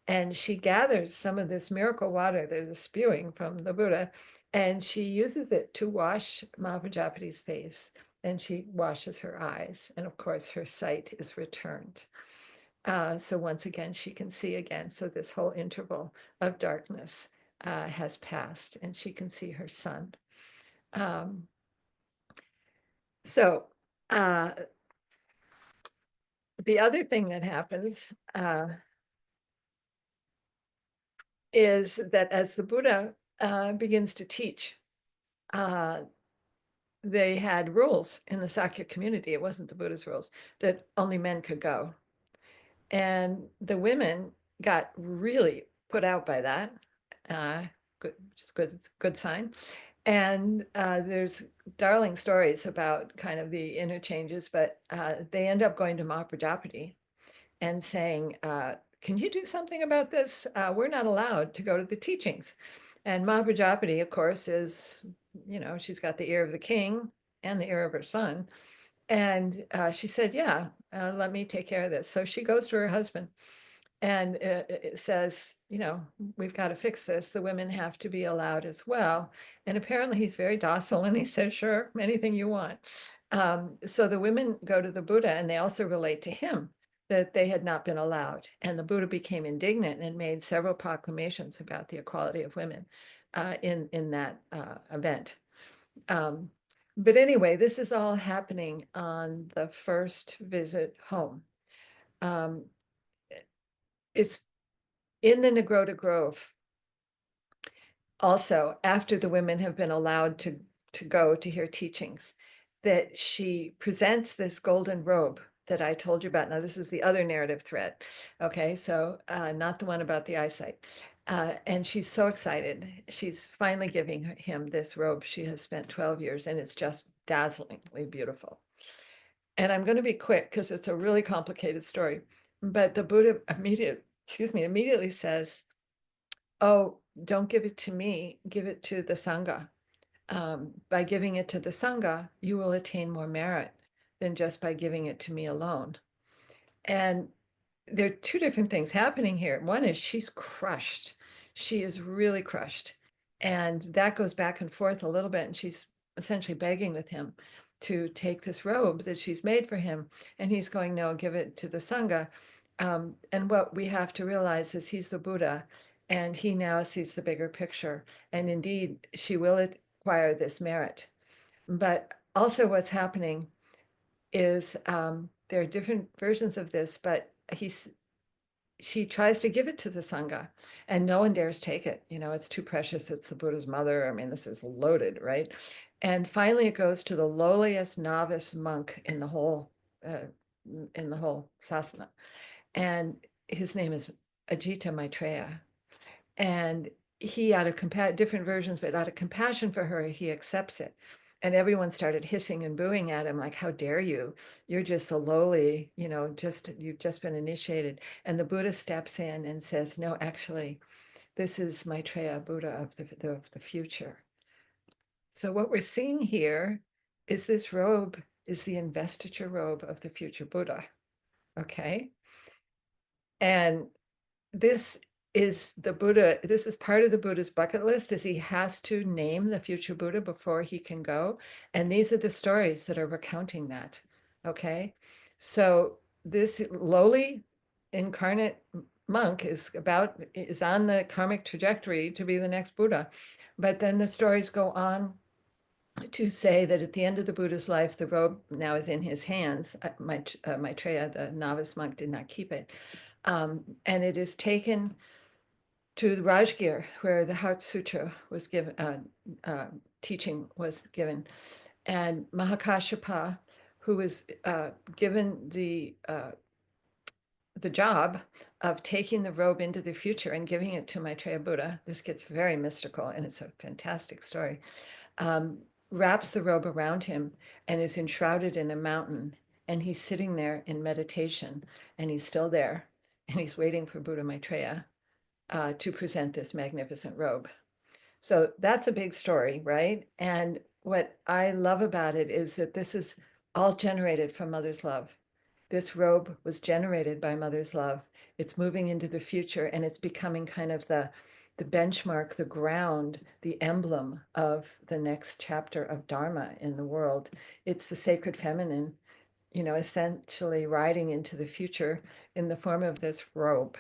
And she gathers some of this miracle water that is spewing from the Buddha, and she uses it to wash Mahaprajapati's face, and she washes her eyes. And of course, her sight is returned. So once again, she can see again. So this whole interval of darkness has passed, and she can see her son. So the other thing that happens is that as the Buddha begins to teach, they had rules in the Sakya community. It wasn't the Buddha's rules that only men could go. And the women got really put out by that, which is good sign. And there's darling stories about kind of the interchanges, but they end up going to Mahaprajapati and saying, can you do something about this? We're not allowed to go to the teachings. And Mahaprajapati, of course, is, she's got the ear of the king and the ear of her son. And she said, yeah, let me take care of this. So she goes to her husband and it says, we've got to fix this. The women have to be allowed as well. And apparently he's very docile, and he says, sure, anything you want. So the women go to the Buddha, and they also relate to him that they had not been allowed. And the Buddha became indignant and made several proclamations about the equality of women in that event. But anyway, this is all happening on the first visit home. Um, it's in the Negrota Grove. Also, after the women have been allowed to go to hear teachings, that she presents this golden robe that I told you about. Now, this is the other narrative thread. Okay, so not the one about the eyesight. And she's so excited. She's finally giving him this robe she has spent 12 years, and it's just dazzlingly beautiful. And I'm going to be quick because it's a really complicated story. But the Buddha immediately says, "Oh, don't give it to me, give it to the Sangha. By giving it to the Sangha, you will attain more merit than just by giving it to me alone." And there are two different things happening here. One is she's crushed. She is really crushed. And that goes back and forth a little bit. And she's essentially begging with him to take this robe that she's made for him. And he's going, no, give it to the Sangha. And what we have to realize is he's the Buddha, and he now sees the bigger picture. And indeed, she will acquire this merit. But also, what's happening is there are different versions of this, but she tries to give it to the Sangha, and no one dares take it. You know, it's too precious. It's the Buddha's mother. I mean, this is loaded, right? And finally, it goes to the lowliest novice monk uh, in the whole sasana, and his name is Ajita Maitreya. And he, out of different versions, but out of compassion for her, he accepts it. And everyone started hissing and booing at him, like, how dare you? You're just a lowly, you've just been initiated. And the Buddha steps in and says, no, actually, this is Maitreya, Buddha of the future. So what we're seeing here is this robe is the investiture robe of the future Buddha. Okay. And this this is part of the Buddha's bucket list, is he has to name the future Buddha before he can go. And these are the stories that are recounting that. Okay. So this lowly incarnate monk is on the karmic trajectory to be the next Buddha. But then the stories go on to say that at the end of the Buddha's life, the robe now is in his hands. Maitreya, the novice monk, did not keep it. And it is taken to Rajgir, where the Heart Sutra was given, teaching was given. And Mahakashapa, who was given the job of taking the robe into the future and giving it to Maitreya Buddha, this gets very mystical, and it's a fantastic story, wraps the robe around him and is enshrouded in a mountain. And he's sitting there in meditation, and he's still there, and he's waiting for Buddha Maitreya to present this magnificent robe. So that's a big story, right? And what I love about it is that this is all generated from Mother's love. This robe was generated by Mother's love. It's moving into the future, and it's becoming kind of the benchmark, the ground, the emblem of the next chapter of Dharma in the world. It's the sacred feminine, essentially riding into the future in the form of this robe.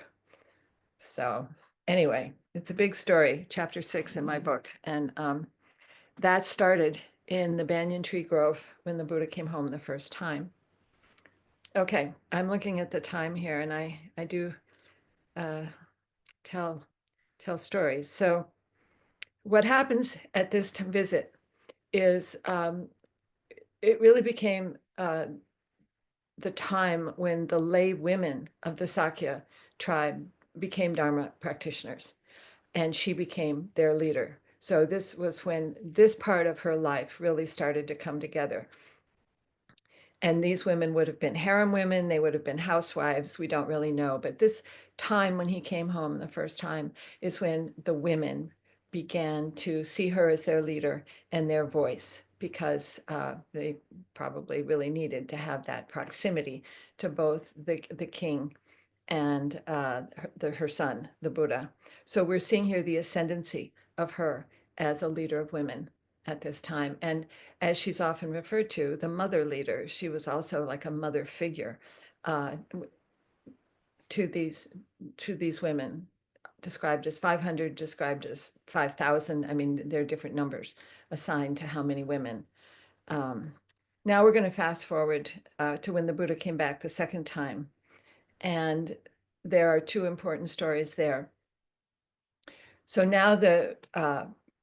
So anyway, it's a big story, chapter 6 in my book. And that started in the banyan tree grove when the Buddha came home the first time. Okay, I'm looking at the time here, and I do tell stories. So what happens at this visit is it really became the time when the lay women of the Sakya tribe became Dharma practitioners, and she became their leader. So this was when this part of her life really started to come together. And these women would have been harem women, they would have been housewives, we don't really know. But this time when he came home the first time is when the women began to see her as their leader and their voice, because they probably really needed to have that proximity to both the king and her son, the Buddha. So we're seeing here the ascendancy of her as a leader of women at this time. And as she's often referred to, the mother leader, she was also like a mother figure uh, to these women, described as 500, described as 5,000. I mean, there are different numbers assigned to how many women. Now we're going to fast forward to when the Buddha came back the second time. And there are two important stories there. So now the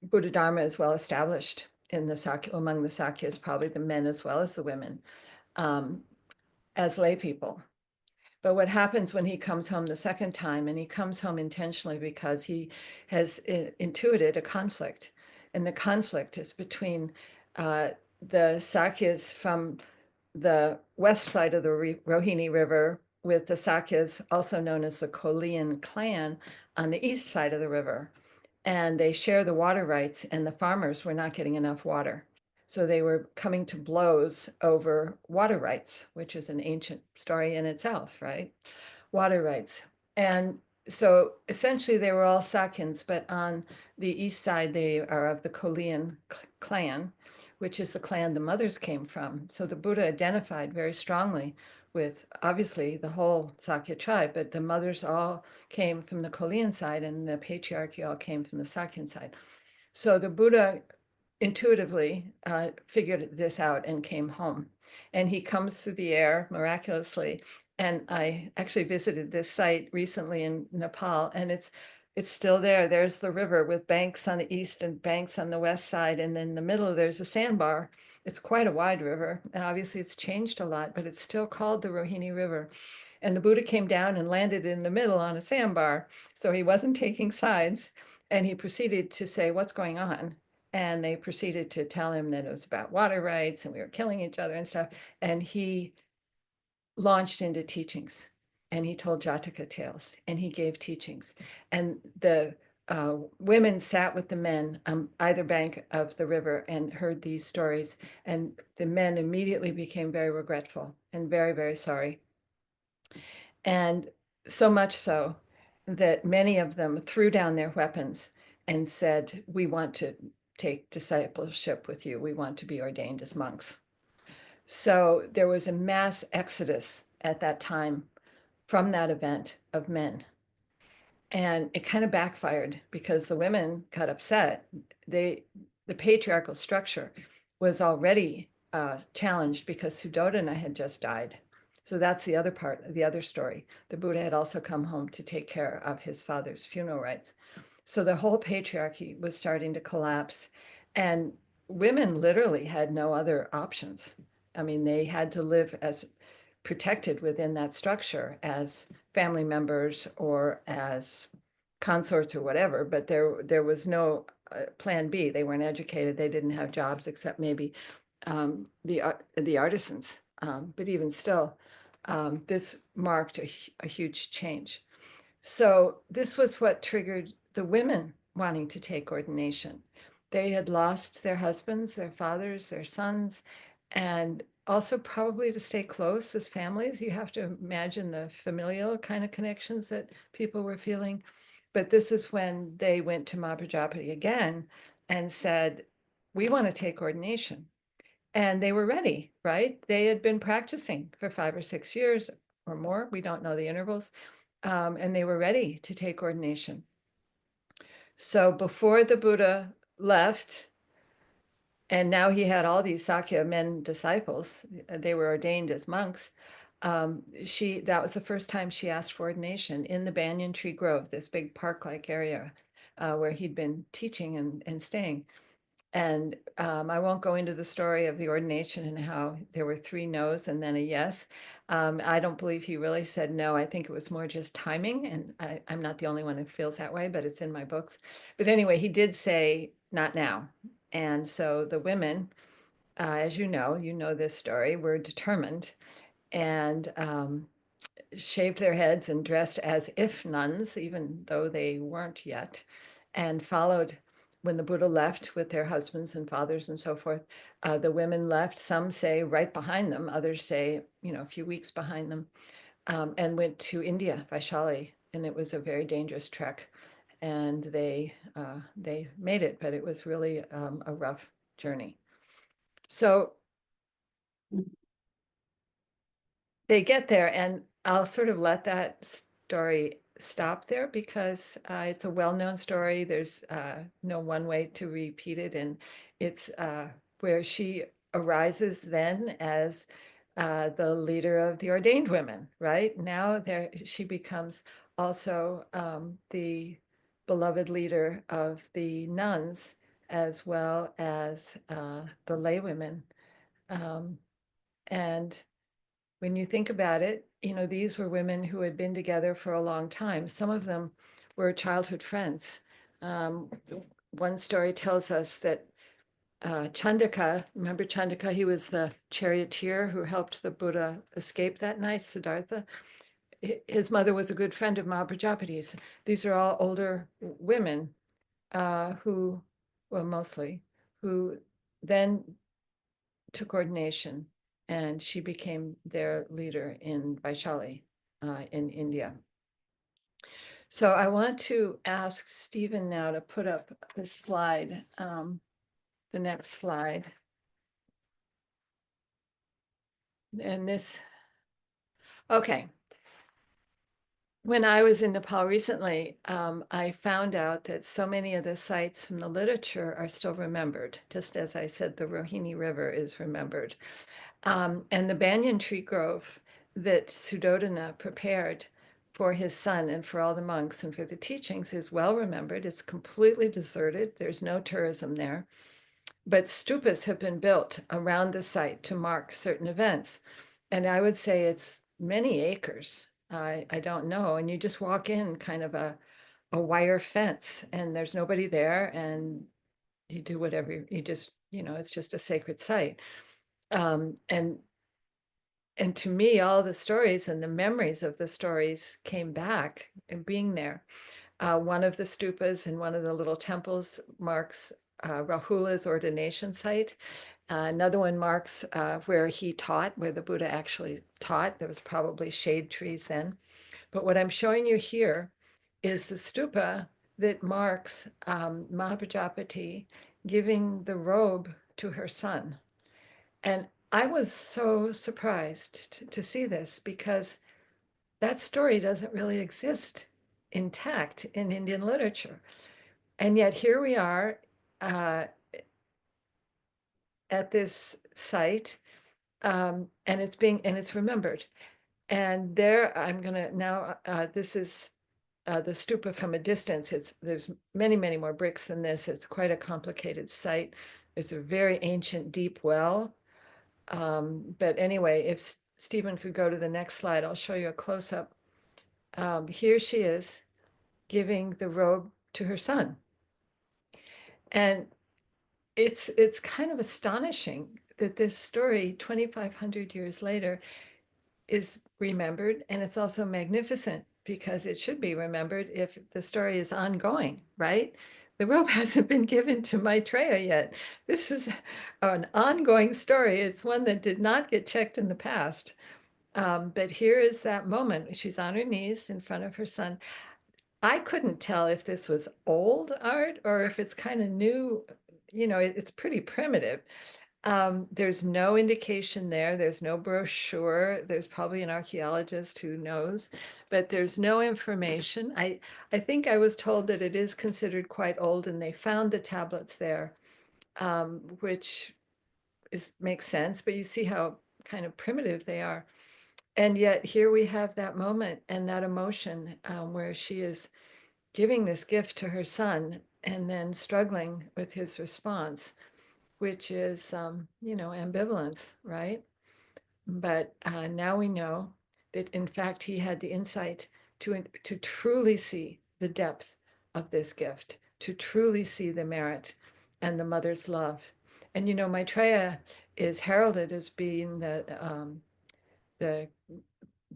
Buddha Dharma is well established in the Sakya, among the Sakyas, probably the men as well as the women, as lay people. But what happens when he comes home the second time, and he comes home intentionally because he has intuited a conflict, and the conflict is between the Sakyas from the west side of the Rohini River with the Sakyas, also known as the Kolean clan, on the east side of the river. And they share the water rights, and the farmers were not getting enough water. So they were coming to blows over water rights, which is an ancient story in itself, right? Water rights. And so essentially they were all Sakyans, but on the east side, they are of the Kolean clan, which is the clan the mothers came from. So the Buddha identified very strongly with obviously the whole Sakya tribe, but the mothers all came from the Kolean side and the patriarchy all came from the Sakyan side. So the Buddha intuitively figured this out and came home. And he comes through the air miraculously. And I actually visited this site recently in Nepal, and it's still there. There's the river with banks on the east and banks on the west side. And then in the middle, there's a sandbar. It's quite a wide river. And obviously it's changed a lot, but it's still called the Rohini River. And the Buddha came down and landed in the middle on a sandbar. So he wasn't taking sides. And he proceeded to say, what's going on? And they proceeded to tell him that it was about water rights and we were killing each other and stuff. And he launched into teachings, and he told Jataka tales, and he gave teachings. And the women sat with the men on either bank of the river and heard these stories. And the men immediately became very regretful and very, very sorry. And so much so that many of them threw down their weapons and said, we want to take discipleship with you. We want to be ordained as monks. So there was a mass exodus at that time from that event of men. And it kind of backfired because the women got upset. The patriarchal structure was already challenged because Suddhodana had just died. So that's the other part, the other story. The Buddha had also come home to take care of his father's funeral rites. So the whole patriarchy was starting to collapse, and women literally had no other options. I mean, they had to live as protected within that structure as family members or as consorts or whatever, but there was no plan B. They weren't educated. They didn't have jobs except maybe the artisans. But even still, this marked a huge change. So this was what triggered the women wanting to take ordination. They had lost their husbands, their fathers, their sons, and also probably to stay close as families. You have to imagine the familial kind of connections that people were feeling. But this is when they went to Mahaprajapati again and said, we want to take ordination. And they were ready, right? They had been practicing for 5 or 6 years or more. We don't know the intervals. And they were ready to take ordination. So before the Buddha left, and now he had all these Sakya men disciples, they were ordained as monks. That was the first time she asked for ordination in the Banyan Tree Grove, this big park-like area where he'd been teaching and staying. And I won't go into the story of the ordination and how there were 3 no's and then a yes. I don't believe he really said no. I think it was more just timing. And I'm not the only one who feels that way, but it's in my books. But anyway, he did say, not now. And so the women, as you know this story, were determined and shaved their heads and dressed as if nuns, even though they weren't yet, and followed when the Buddha left with their husbands and fathers and so forth. The women left, some say right behind them, others say, a few weeks behind them, and went to India, Vaishali, and it was a very dangerous trek. And they made it, but it was really a rough journey. So they get there, and I'll sort of let that story stop there because it's a well-known story. There's no one way to repeat it, and it's where she arises then as the leader of the ordained women, right? Now there she becomes also the beloved leader of the nuns as well as the lay women. And when you think about it, you know, these were women who had been together for a long time. Some of them were childhood friends. Um, One story tells us that Chandaka, remember Chandaka? He was the charioteer who helped the Buddha escape that night, Siddhartha. His mother was a good friend of Mahaprajapati's. These are all older women who, well, mostly, who then took ordination, and she became their leader in Vaishali in India. So I want to ask Stephen now to put up the slide, the next slide. And this, okay. When I was in Nepal recently, I found out that so many of the sites from the literature are still remembered. Just as I said, the Rohini River is remembered. And the banyan tree grove that Suddhodana prepared for his son and for all the monks and for the teachings is well remembered. It's completely deserted. There's no tourism there. But stupas have been built around the site to mark certain events. And I would say it's many acres. I don't know. And you just walk in kind of a wire fence and there's nobody there and you do whatever you just, you know, it's just a sacred site. And to me, all the stories and the memories of the stories came back and being there. One of the stupas in one of the little temples marks Rahula's ordination site. Another one marks where he taught, where the Buddha actually taught. There was probably shade trees then. But what I'm showing you here is the stupa that marks Mahaprajapati giving the robe to her son. And I was so surprised to see this because that story doesn't really exist intact in Indian literature. And yet here we are uh, at this site, and it's remembered. And there, I'm gonna now. This is the stupa from a distance. There's many, many more bricks than this. It's quite a complicated site. There's a very ancient deep well. But anyway, if Stephen could go to the next slide, I'll show you a close up. Here she is giving the robe to her son. And it's kind of astonishing that this story 2,500 years later is remembered, and it's also magnificent because it should be remembered if the story is ongoing, right? The robe hasn't been given to Maitreya yet. This is an ongoing story. It's one that did not get checked in the past. But here is that moment. She's on her knees in front of her son. I couldn't tell if this was old art or if it's kind of new. You know, it's pretty primitive. There's no indication there. There's no brochure. There's probably an archaeologist who knows, but there's no information. I think I was told that it is considered quite old, and they found the tablets there, which makes sense. But you see how kind of primitive they are. And yet here we have that moment and that emotion where she is giving this gift to her son and then struggling with his response, which is, you know, ambivalence, right? But now we know that, in fact, he had the insight to truly see the depth of this gift, to truly see the merit and the mother's love. And, you know, Maitreya is heralded as being the the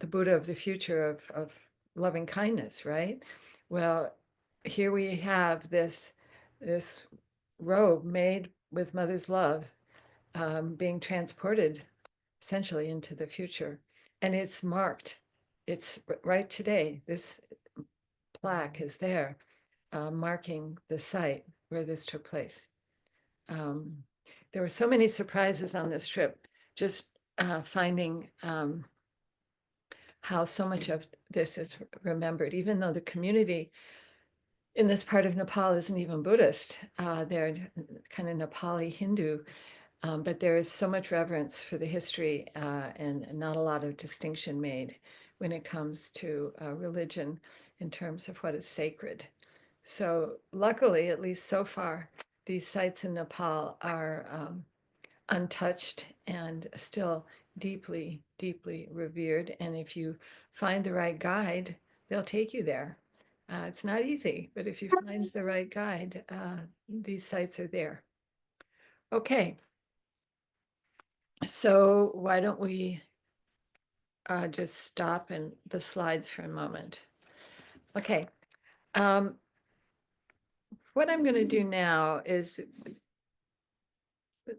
Buddha of the future of loving kindness, right? Well, here we have this robe made with mother's love being transported essentially into the future. And it's marked. It's right today. This plaque is there marking the site where this took place. There were so many surprises on this trip, just finding how so much of this is remembered, even though the community in this part of Nepal isn't even Buddhist. They're kind of Nepali Hindu. But there is so much reverence for the history and not a lot of distinction made when it comes to religion in terms of what is sacred. So luckily, at least so far, these sites in Nepal are untouched and still deeply, deeply revered. And if you find the right guide, they'll take you there. It's not easy, but if you find the right guide, these sites are there. Okay, so why don't we just stop in the slides for a moment? Okay, um, what I'm going to do now is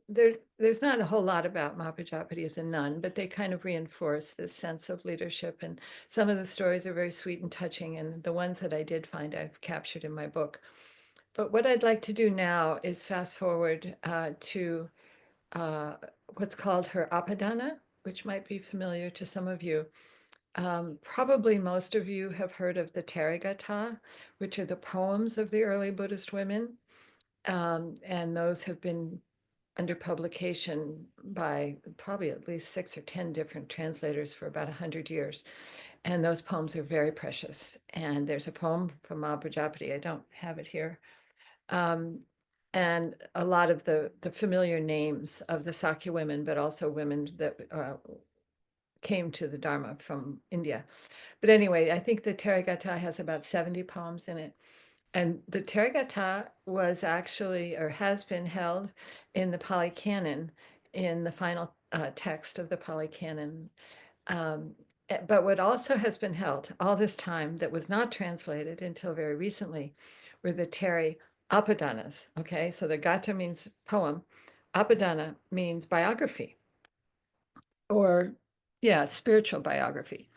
there's not a whole lot about Mahaprajapati as a nun, but they kind of reinforce this sense of leadership. And some of the stories are very sweet and touching. And the ones that I did find, I've captured in my book. But what I'd like to do now is fast forward to what's called her Apadana, which might be familiar to some of you. Probably most of you have heard of the Therigatha, which are the poems of the early Buddhist women. And those have been under publication by probably at least 6 or 10 different translators for about 100 years. And those poems are very precious. And there's a poem from Mahaprajapati, I don't have it here. And a lot of the familiar names of the Sakya women, but also women that came to the Dharma from India. But anyway, I think the Therigatha has about 70 poems in it. And the Therigatha was actually, or has been held in the Pali Canon, in the final text of the Pali Canon. But what also has been held all this time that was not translated until very recently were the Teri Apadanas. Okay, so the Gata means poem, Apadana means biography, or yeah, spiritual biography.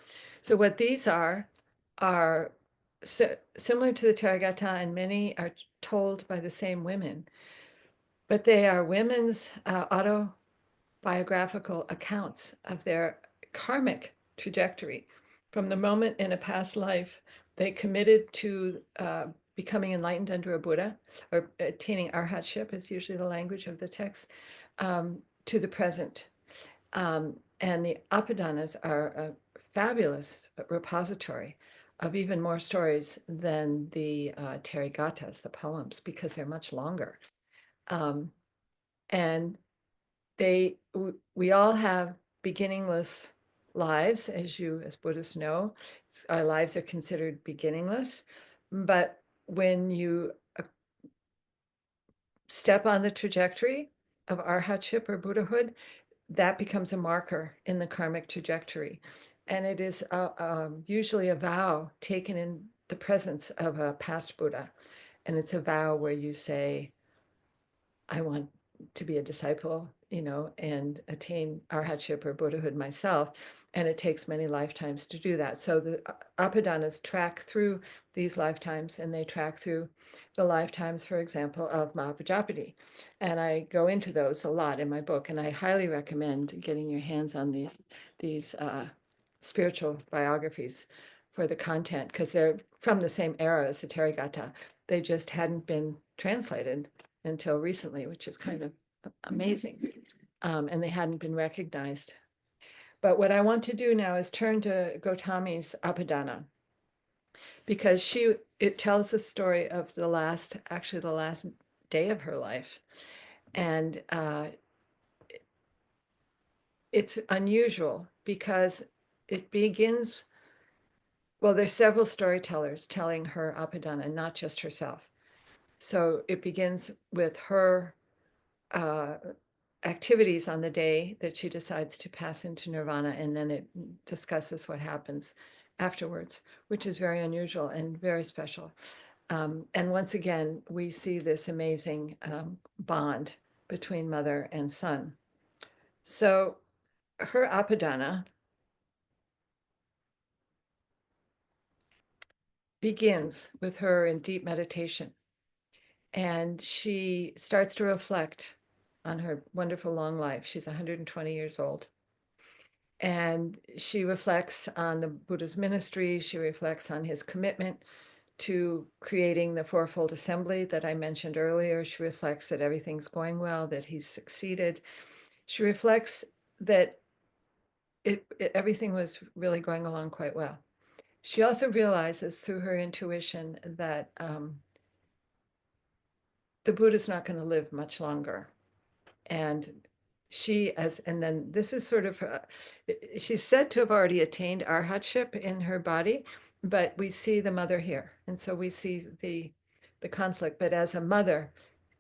So what these are similar to the Therigatha, and many are told by the same women, but they are women's autobiographical accounts of their karmic trajectory from the moment in a past life they committed to becoming enlightened under a Buddha, or attaining arhatship is usually the language of the text, to the present. And the Apadanas are a fabulous repository of even more stories than the Therigathas, the poems, because they're much longer. And we all have beginningless lives, as Buddhists know. Our lives are considered beginningless. But when you step on the trajectory of arhatship or Buddhahood, that becomes a marker in the karmic trajectory. And it is usually a vow taken in the presence of a past Buddha. And it's a vow where you say, I want to be a disciple, and attain arhatship or Buddhahood myself. And it takes many lifetimes to do that. So the Apadanas track through these lifetimes, and they track through the lifetimes, for example, of Mahaprajapati. And I go into those a lot in my book, and I highly recommend getting your hands on these spiritual biographies for the content, because they're from the same era as the Therigatha. They just hadn't been translated until recently, which is kind of amazing. And they hadn't been recognized. But what I want to do now is turn to Gautami's Apadana, because it tells the story of the last day of her life. And it's unusual because it begins, well, there's several storytellers telling her Apadana, not just herself. So it begins with her activities on the day that she decides to pass into nirvana, and then it discusses what happens afterwards, which is very unusual and very special. And once again, we see this amazing bond between mother and son. So her Apadana begins with her in deep meditation. And she starts to reflect on her wonderful long life. She's 120 years old. And she reflects on the Buddha's ministry. She reflects on his commitment to creating the fourfold assembly that I mentioned earlier. She reflects that everything's going well, that he's succeeded. She reflects that everything was really going along quite well. She also realizes through her intuition that the Buddha's not going to live much longer. And and then this is sort of, she's said to have already attained arhatship in her body, but we see the mother here. And so we see the conflict. But as a mother,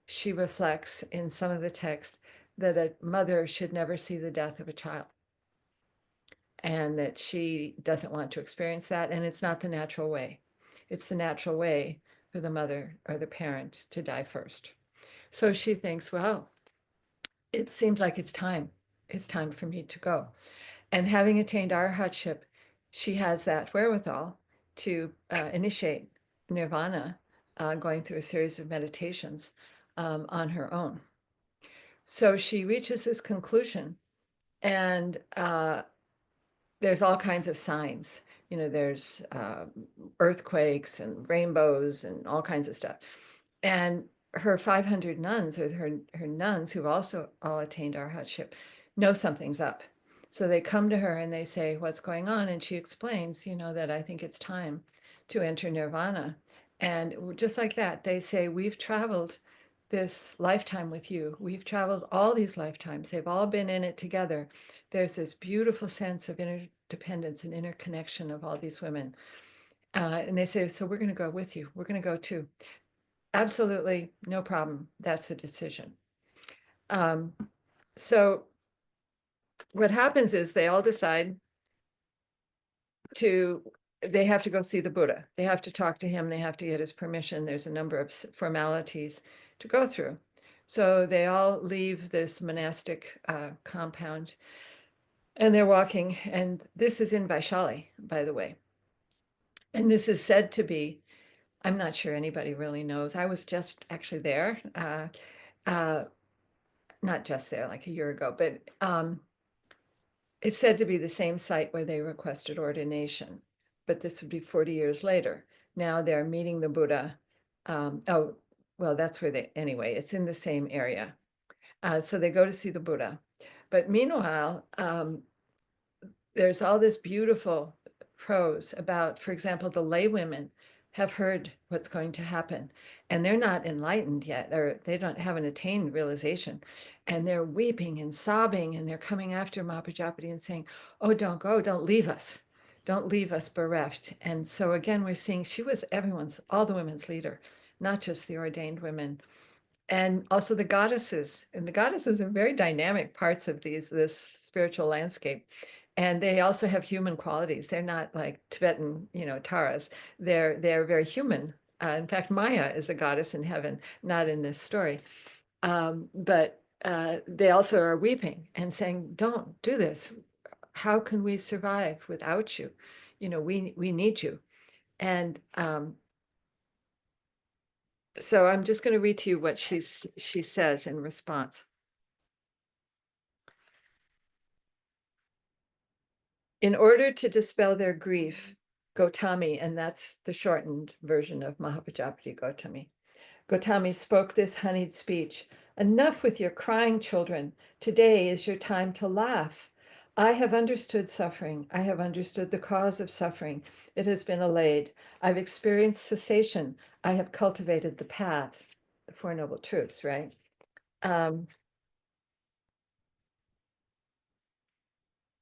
she reflects in some of the texts that a mother should never see the death of a child, and that she doesn't want to experience that. And it's not the natural way. It's the natural way for the mother or the parent to die first. So she thinks, well, it seems like it's time. It's time for me to go. And having attained arhatship, she has that wherewithal to initiate nirvana, going through a series of meditations on her own. So she reaches this conclusion, and there's all kinds of signs. There's earthquakes and rainbows and all kinds of stuff. And her 500 nuns, or her nuns who've also all attained arhatship, know something's up. So they come to her and they say, what's going on? And she explains, that I think it's time to enter nirvana. And just like that, they say, we've traveled this lifetime with you. We've traveled all these lifetimes. They've all been in it together. There's this beautiful sense of interdependence and interconnection of all these women. And they say, so we're going to go with you. We're going to go too. Absolutely, no problem. That's the decision. So what happens is they all decide they have to go see the Buddha. They have to talk to him. They have to get his permission. There's a number of formalities to go through. So they all leave this monastic compound, and they're walking. And this is in Vaishali, by the way. And this is said to be, I'm not sure anybody really knows. I was just actually there. Not just there, like a year ago, but it's said to be the same site where they requested ordination, but this would be 40 years later. Now they're meeting the Buddha. Oh, well, that's where anyway, it's in the same area. So they go to see the Buddha. But meanwhile, there's all this beautiful prose about, for example, the lay women have heard what's going to happen, and they're not enlightened yet, or they haven't attained realization, and they're weeping and sobbing, and they're coming after Mahaprajapati and saying, oh, don't go, don't leave us bereft. And so again, we're seeing she was all the women's leader, not just the ordained women. And also the goddesses, and the goddesses are very dynamic parts of this spiritual landscape. And they also have human qualities. They're not like Tibetan, Taras. They're very human. In fact, Maya is a goddess in heaven, not in this story. But they also are weeping and saying, don't do this. How can we survive without you? We need you. And so I'm just going to read to you what she says in response. In order to dispel their grief, Gautami, and that's the shortened version of Mahaprajapati Gautami, Gautami spoke this honeyed speech. Enough with your crying, children. Today is your time to laugh. I have understood suffering. I have understood the cause of suffering. It has been allayed. I've experienced cessation. I have cultivated the path, the Four Noble Truths, right?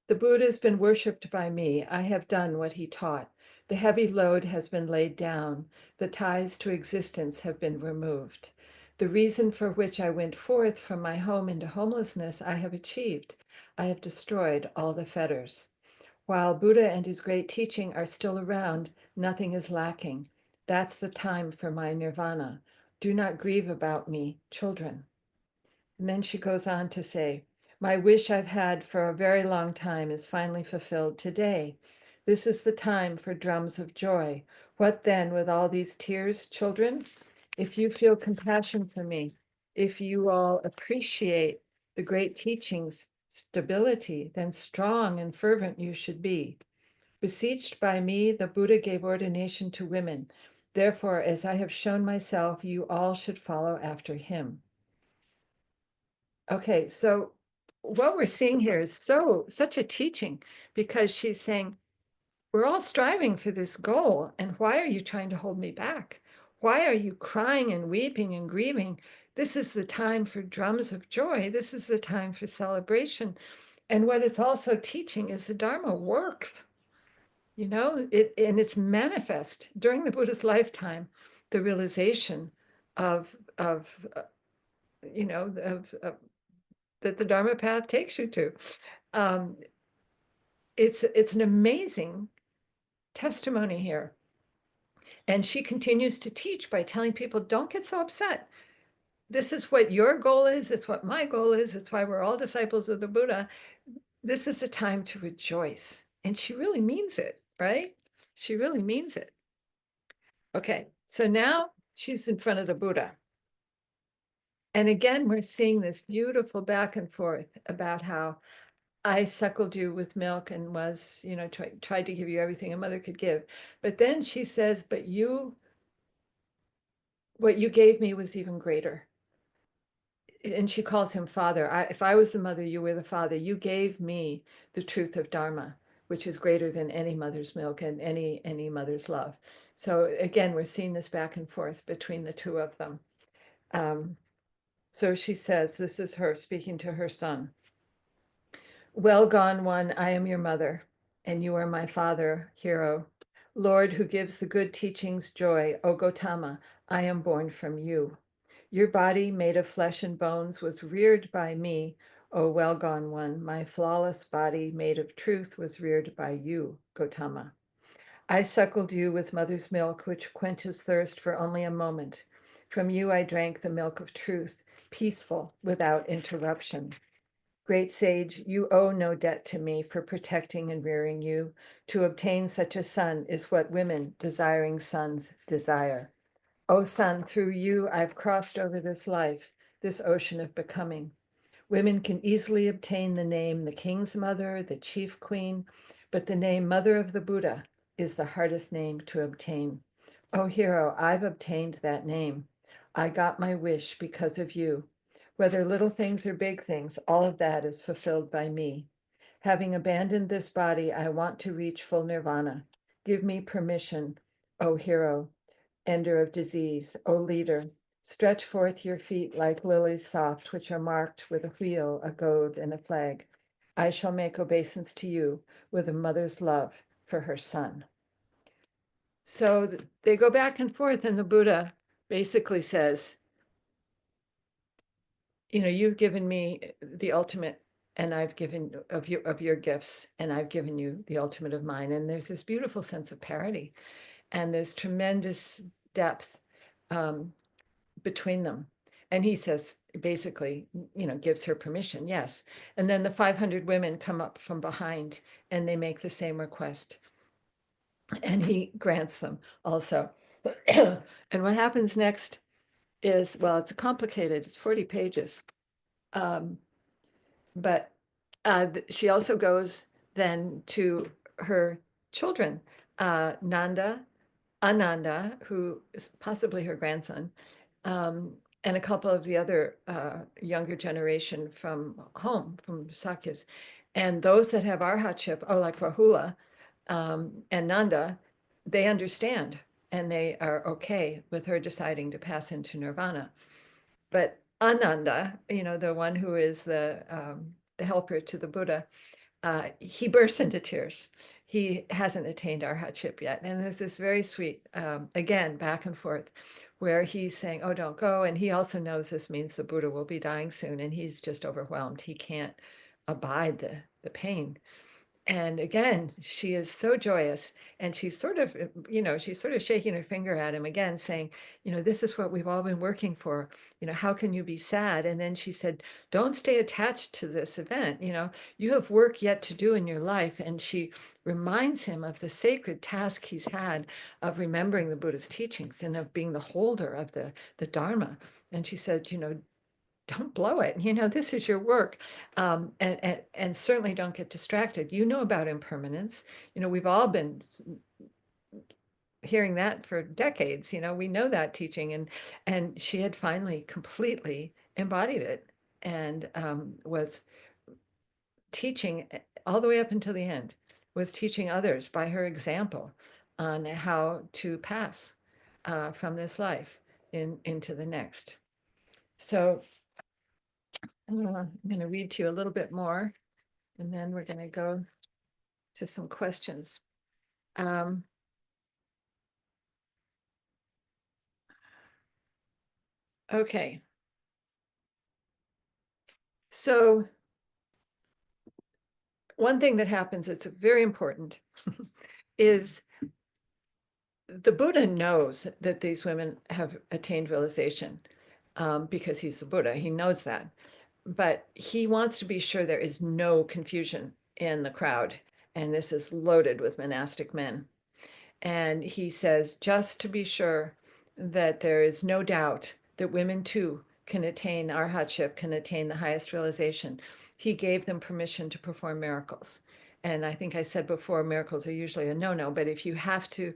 The Buddha has been worshipped by me. I have done what he taught. The heavy load has been laid down. The ties to existence have been removed. The reason for which I went forth from my home into homelessness, I have achieved. I have destroyed all the fetters. While Buddha and his great teaching are still around, nothing is lacking. That's the time for my nirvana. Do not grieve about me, children. And then she goes on to say, my wish I've had for a very long time is finally fulfilled today. This is the time for drums of joy. What then with all these tears, children? If you feel compassion for me, if you all appreciate the great teaching's stability, then strong and fervent you should be. Beseeched by me, the Buddha gave ordination to women. Therefore, as I have shown myself, you all should follow after him. Okay, so what we're seeing here is such a teaching, because she's saying, we're all striving for this goal, and why are you trying to hold me back? Why are you crying and weeping and grieving? This is the time for drums of joy. This is the time for celebration. And what it's also teaching is the Dharma works, and it's manifest during the Buddha's lifetime, the realization of that the Dharma path takes you to. Um, it's an amazing testimony here. And she continues to teach by telling people, don't get so upset. This is what your goal is. It's what my goal is. It's why we're all disciples of the Buddha. This is a time to rejoice. And she really means it, right? She really means it. Okay, so now she's in front of the Buddha. And again, we're seeing this beautiful back and forth about how I suckled you with milk and was, tried to give you everything a mother could give. But then she says, but what you gave me was even greater. And she calls him father. If I was the mother, you were the father. You gave me the truth of Dharma, which is greater than any mother's milk and any mother's love. So again, we're seeing this back and forth between the two of them. So she says, this is her speaking to her son. Well gone one, I am your mother, and you are my father, hero. Lord, who gives the good teachings joy, O Gautama, I am born from you. Your body, made of flesh and bones, was reared by me, O well gone one. My flawless body, made of truth, was reared by you, Gautama. I suckled you with mother's milk, which quenches thirst for only a moment. From you I drank the milk of truth, peaceful, without interruption. Great sage, you owe no debt to me for protecting and rearing you. To obtain such a son is what women desiring sons desire. O son, through you I've crossed over this life, this ocean of becoming. Women can easily obtain the name the king's mother, the chief queen, but the name mother of the Buddha is the hardest name to obtain. O hero, I've obtained that name. I got my wish because of you. Whether little things or big things, all of that is fulfilled by me. Having abandoned this body, I want to reach full nirvana. Give me permission, O hero, ender of disease, O leader. Stretch forth your feet like lilies soft, which are marked with a wheel, a goad, and a flag. I shall make obeisance to you with a mother's love for her son. So they go back and forth, and the Buddha basically says, you've given me the ultimate, and I've given of your gifts, and I've given you the ultimate of mine. And there's this beautiful sense of parity, and there's tremendous depth between them. And he says, basically, gives her permission, yes. And then the 500 women come up from behind, and they make the same request, and he grants them also. And what happens next is, well, it's complicated. It's 40 pages. But she also goes then to her children, Nanda, Ananda, who is possibly her grandson, and a couple of the other younger generation from home, from Sakyas. And those that have arhatship, like Rahula and Nanda, they understand, and they are okay with her deciding to pass into nirvana. But Ananda, the one who is the helper to the Buddha, he bursts into tears. He hasn't attained arhatship yet. And there's this very sweet, again, back and forth, where he's saying, oh, don't go. And he also knows this means the Buddha will be dying soon. And he's just overwhelmed. He can't abide the pain. And again, she is so joyous, and she's sort of shaking her finger at him again, saying, this is what we've all been working for. How can you be sad? And then she said, don't stay attached to this event. You have work yet to do in your life. And she reminds him of the sacred task he's had of remembering the Buddha's teachings and of being the holder of the Dharma. And she said, don't blow it. This is your work. And certainly don't get distracted. About impermanence. We've all been hearing that for decades. We know that teaching, and she had finally completely embodied it, and was teaching all the way up until the end, was teaching others by her example on how to pass from this life into the next. So I'm going to read to you a little bit more, and then we're going to go to some questions. Okay. So one thing that happens that's very important is the Buddha knows that these women have attained realization, because he's the Buddha. He knows that. But he wants to be sure there is no confusion in the crowd. And this is loaded with monastic men. And he says, just to be sure that there is no doubt that women too can attain arhatship, can attain the highest realization, he gave them permission to perform miracles. And I think I said before, miracles are usually a no-no, but if you have to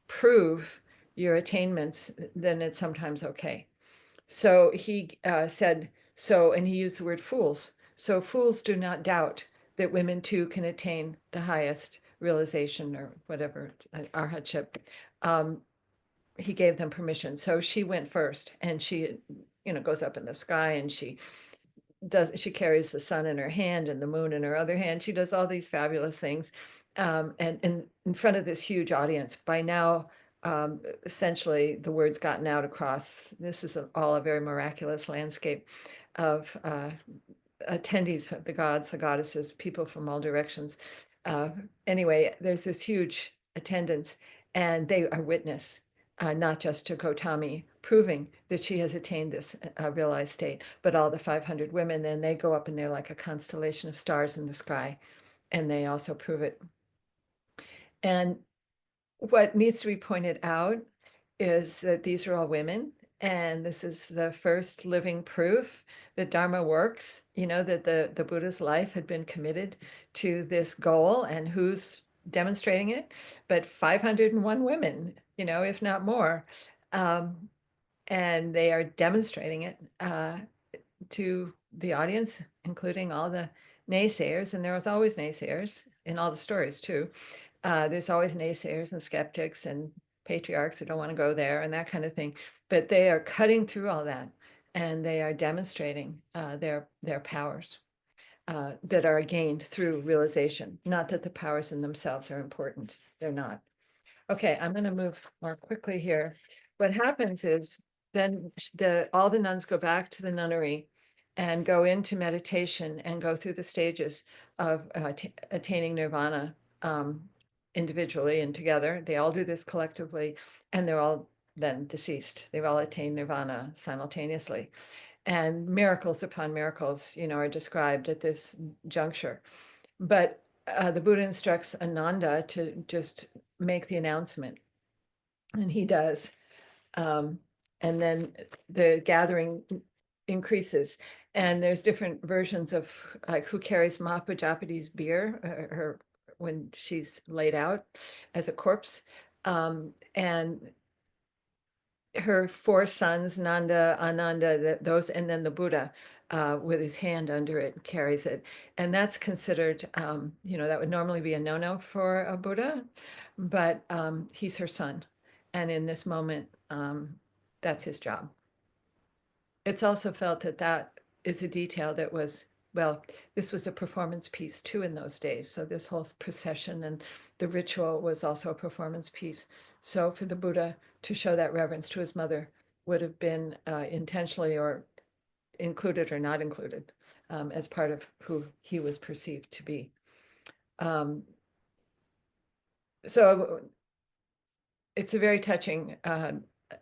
prove your attainments, then it's sometimes okay. So he said, and he used the word fools. So fools do not doubt that women too can attain the highest realization, or whatever, arhatship. He gave them permission. So she went first, and she, goes up in the sky, and she carries the sun in her hand and the moon in her other hand. She does all these fabulous things, and in front of this huge audience. By now, essentially, the word's gotten out across. This is all a very miraculous landscape of attendees, the gods, the goddesses, people from all directions. Anyway, there's this huge attendance, and they are witness, not just to Gautami, proving that she has attained this realized state, but all the 500 women. Then they go up, and they're like a constellation of stars in the sky, and they also prove it. And what needs to be pointed out is that these are all women, and this is the first living proof that Dharma works, that the Buddha's life had been committed to this goal. And who's demonstrating it? But 501 women, if not more. And they are demonstrating it to the audience, including all the naysayers. And there was always naysayers in all the stories too. There's always naysayers and skeptics and patriarchs who don't want to go there and that kind of thing. But they are cutting through all that, and they are demonstrating their powers that are gained through realization. Not that the powers in themselves are important. They're not. Okay, I'm going to move more quickly here. What happens is then all the nuns go back to the nunnery and go into meditation and go through the stages of attaining nirvana, individually and together. They all do this collectively, and they're all then deceased. They've all attained nirvana simultaneously. And miracles upon miracles, are described at this juncture. But the Buddha instructs Ananda to just make the announcement, and he does. And then the gathering increases, and there's different versions of like who carries Mahaprajapati's bier, her when she's laid out as a corpse, and her four sons, Nanda, Ananda, those, and then the Buddha with his hand under it carries it. And that's considered, that would normally be a no-no for a Buddha, but he's her son. And in this moment, that's his job. It's also felt that that is a detail that was, well, this was a performance piece too in those days. So this whole procession and the ritual was also a performance piece. So for the Buddha to show that reverence to his mother would have been intentionally or included or not included as part of who he was perceived to be. So it's a very touching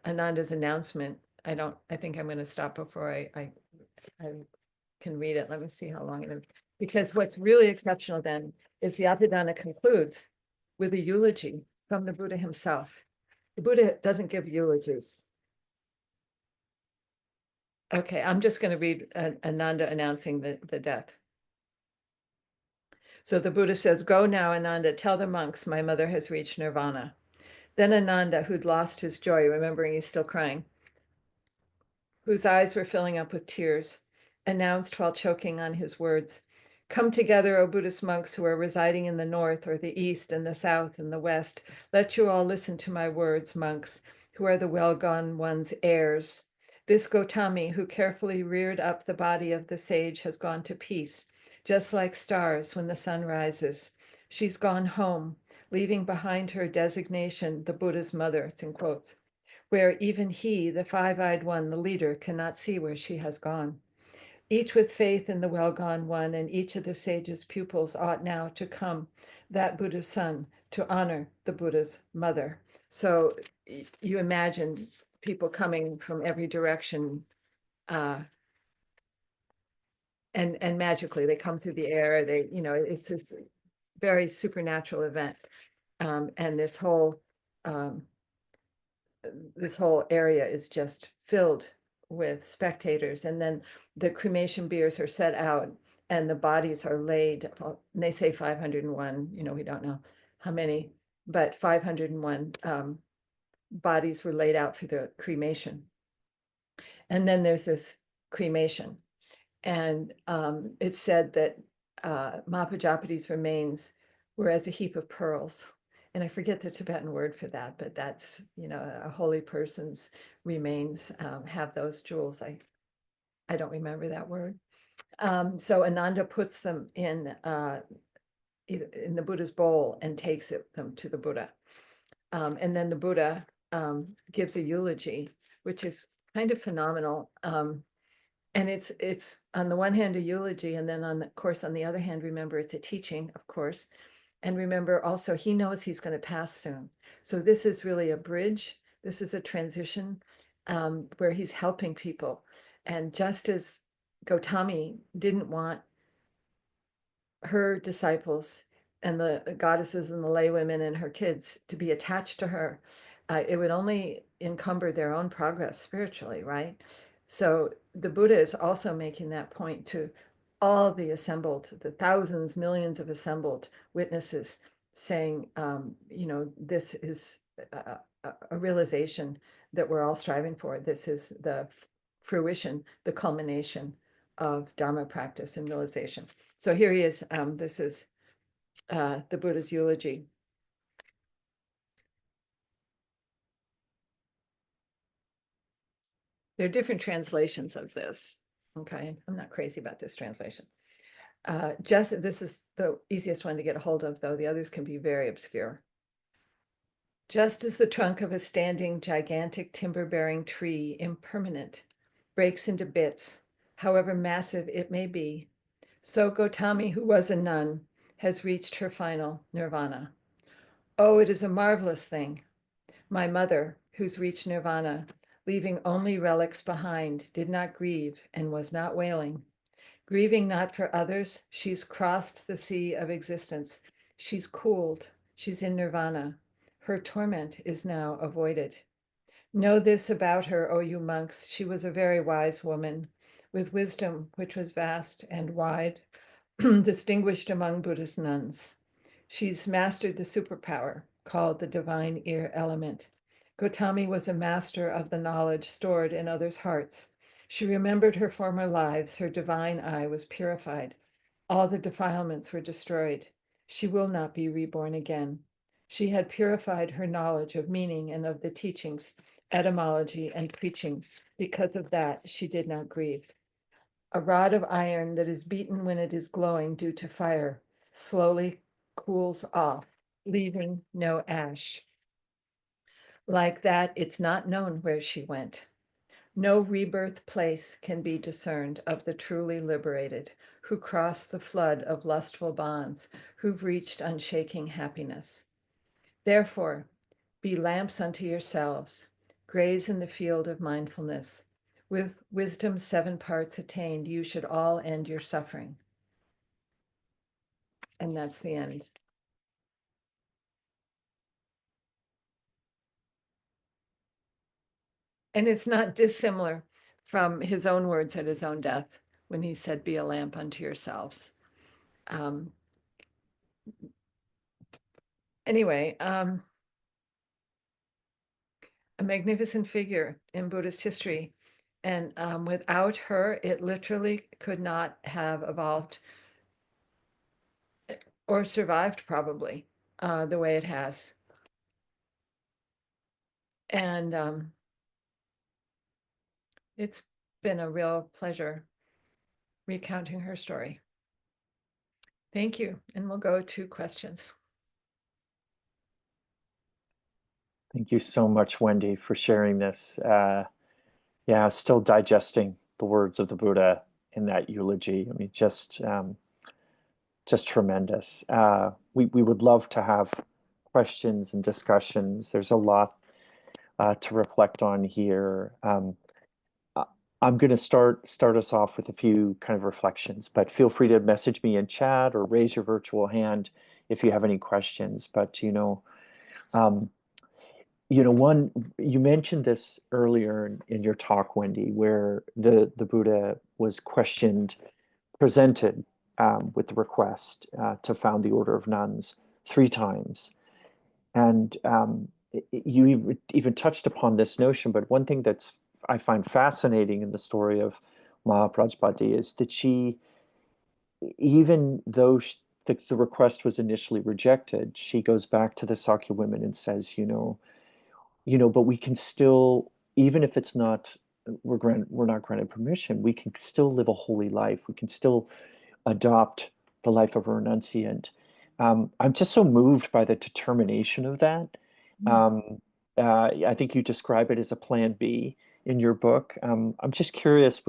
Ananda's announcement. I think I'm going to stop before I can read it. Let me see how long it is. Because what's really exceptional then is the Abhidhamma concludes with a eulogy from the Buddha himself. The Buddha doesn't give eulogies. Okay, I'm just going to read Ananda announcing the death. So the Buddha says, "Go now, Ananda, tell the monks my mother has reached nirvana. Then Ananda, who'd lost his joy, remembering he's still crying, whose eyes were filling up with tears, announced while choking on his words, "Come together, O Buddhist monks who are residing in the north or the east and the south and the west. Let you all listen to my words, monks, who are the well-gone one's heirs. This Gautami, who carefully reared up the body of the sage, has gone to peace, just like stars when the sun rises. She's gone home, leaving behind her designation, the Buddha's mother," it's in quotes, "where even he, the five-eyed one, the leader, cannot see where she has gone. Each with faith in the well-gone one, and each of the sage's pupils ought now to come, that Buddha's son, to honor the Buddha's mother." So you imagine people coming from every direction, uh, and magically they come through the air. It's this very supernatural event, and um, this whole area is just filled with spectators. And then the cremation biers are set out and the bodies are laid. Well, and they say 501, we don't know how many, but 501 bodies were laid out for the cremation. And then there's this cremation. And it's said that Mahaprajapati's remains were as a heap of pearls. And I forget the Tibetan word for that, but that's, a holy person's remains have those jewels. I don't remember that word. So Ananda puts them in the Buddha's bowl and takes them to the Buddha. And then the Buddha gives a eulogy, which is kind of phenomenal. And it's on the one hand a eulogy, and then of course on the other hand, remember, it's a teaching, of course. And remember also, he knows he's going to pass soon. So this is really a bridge. This is a transition where he's helping people. And just as Gautami didn't want her disciples and the goddesses and the laywomen and her kids to be attached to her, it would only encumber their own progress spiritually, right? So the Buddha is also making that point to all the assembled, the thousands, millions of assembled witnesses, saying, this is a realization that we're all striving for. This is the fruition, the culmination of Dharma practice and realization. So here he is. This is the Buddha's eulogy. There are different translations of this. Okay, I'm not crazy about this translation. This is the easiest one to get a hold of, though the others can be very obscure. Just as the trunk of a standing gigantic timber-bearing tree, impermanent, breaks into bits, however massive it may be, so Gautami, who was a nun, has reached her final nirvana. Oh, it is a marvelous thing. My mother, who's reached nirvana, leaving only relics behind, did not grieve and was not wailing. Grieving not for others, she's crossed the sea of existence. She's cooled. She's in nirvana. Her torment is now avoided. Know this about her, O you monks. She was a very wise woman, with wisdom which was vast and wide, distinguished among Buddhist nuns. She's mastered the superpower called the divine ear element. Gautami was a master of the knowledge stored in others' hearts. She remembered her former lives. Her divine eye was purified. All the defilements were destroyed. She will not be reborn again. She had purified her knowledge of meaning and of the teachings, etymology, and preaching. Because of that, she did not grieve. A rod of iron that is beaten when it is glowing due to fire slowly cools off, leaving no ash. Like that, it's not known where she went. No rebirth place can be discerned of the truly liberated who cross the flood of lustful bonds, who've reached unshaking happiness. Therefore, be lamps unto yourselves, graze in the field of mindfulness. With wisdom's 7 parts attained, you should all end your suffering. And that's the end. And it's not dissimilar from his own words at his own death when he said, be a lamp unto yourselves. Anyway, a magnificent figure in Buddhist history. And without her, it literally could not have evolved or survived, probably, the way it has. And it's been a real pleasure recounting her story. Thank you. And we'll go to questions. Thank you so much, Wendy, for sharing this. Yeah, still digesting the words of the Buddha in that eulogy. I mean, just tremendous. We would love to have questions and discussions. There's a lot to reflect on here. I- I'm going to start us off with a few kind of reflections, but feel free to message me in chat or raise your virtual hand if you have any questions. But um, one you mentioned this earlier in your talk, Wendy, where the Buddha was questioned, presented with the request to found the order of nuns 3 times. And you even touched upon this notion, but one thing that's I find fascinating in the story of Mahaprajapati is that she, even though the request was initially rejected, she goes back to the Sakya women and says, but we can still, even if it's not, we're not granted permission, we can still live a holy life. We can still adopt the life of a renunciant. I'm just so moved by the determination of that. Um, I think you describe it as a plan B in your book. I'm just curious,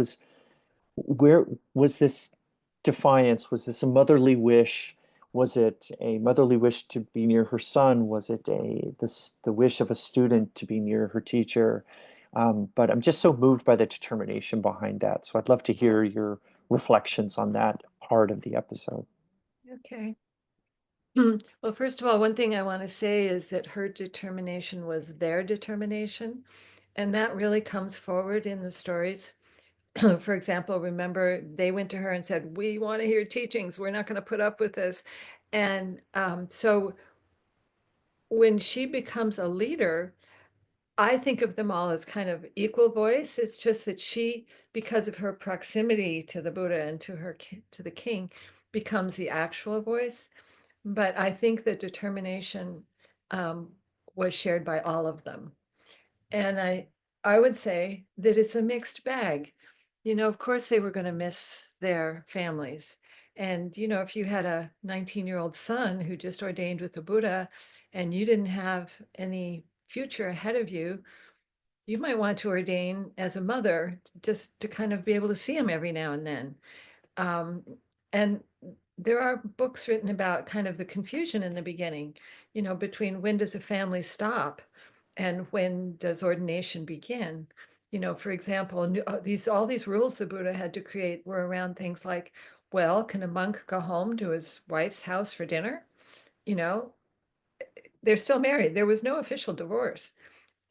where was this defiance? Was this a motherly wish? Was it a motherly wish to be near her son? Was it the wish of a student to be near her teacher? But I'm just so moved by the determination behind that. So I'd love to hear your reflections on that part of the episode. Okay. Well, first of all, one thing I want to say is that her determination was their determination. And that really comes forward in the stories. For example, remember they went to her and said, "We want to hear teachings. We're not going to put up with this." And so when she becomes a leader, I think of them all as kind of equal voice. It's just that she, because of her proximity to the Buddha and to the king, becomes the actual voice. But I think the determination um, was shared by all of them. And I would say that it's a mixed bag. Of course they were going to miss their families. And, if you had a 19-year-old son who just ordained with the Buddha and you didn't have any future ahead of you, you might want to ordain as a mother just to kind of be able to see him every now and then. Um, and there are books written about kind of the confusion in the beginning, between when does a family stop and when does ordination begin. For example, all these rules the Buddha had to create were around things like, well, can a monk go home to his wife's house for dinner? You know, they're still married. There was no official divorce.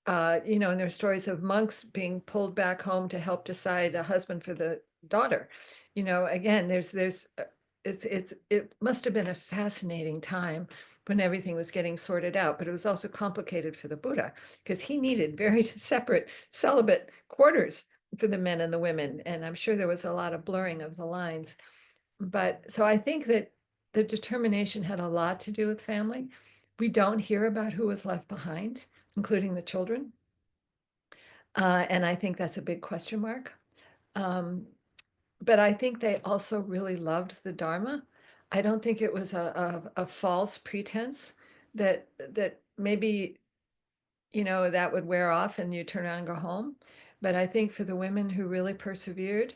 And there's stories of monks being pulled back home to help decide a husband for the daughter. Again, it must have been a fascinating time when everything was getting sorted out, but it was also complicated for the Buddha because he needed very separate celibate quarters for the men and the women, and I'm sure there was a lot of blurring of the lines. But so I think that the determination had a lot to do with family. We don't hear about who was left behind, including the children. And I think that's a big question mark. Um, but I think they also really loved the Dharma. I don't think it was a false pretense that maybe that would wear off and you turn around and go home. But I think for the women who really persevered,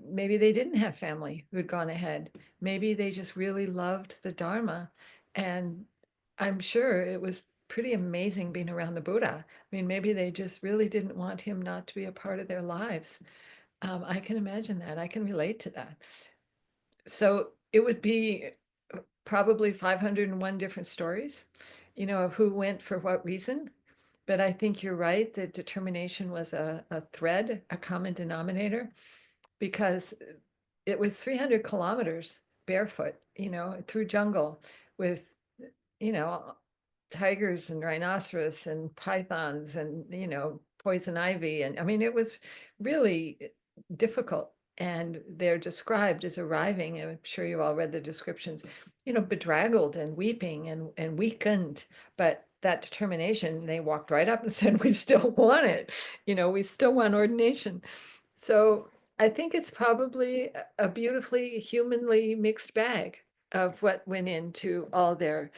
maybe they didn't have family who had gone ahead. Maybe they just really loved the Dharma. And I'm sure it was pretty amazing being around the Buddha. I mean, maybe they just really didn't want him not to be a part of their lives. I can imagine that. I can relate to that. So it would be probably 501 different stories, of who went for what reason. But I think you're right that determination was a thread, a common denominator, because it was 300 kilometers barefoot, through jungle with, you know, tigers and rhinoceros and pythons and, poison ivy. And I mean, it was really difficult. And they're described as arriving, I'm sure you all read the descriptions, bedraggled and weeping and weakened. But that determination, they walked right up and said, we still want it. We still want ordination. So I think it's probably a beautifully humanly mixed bag of what went into all their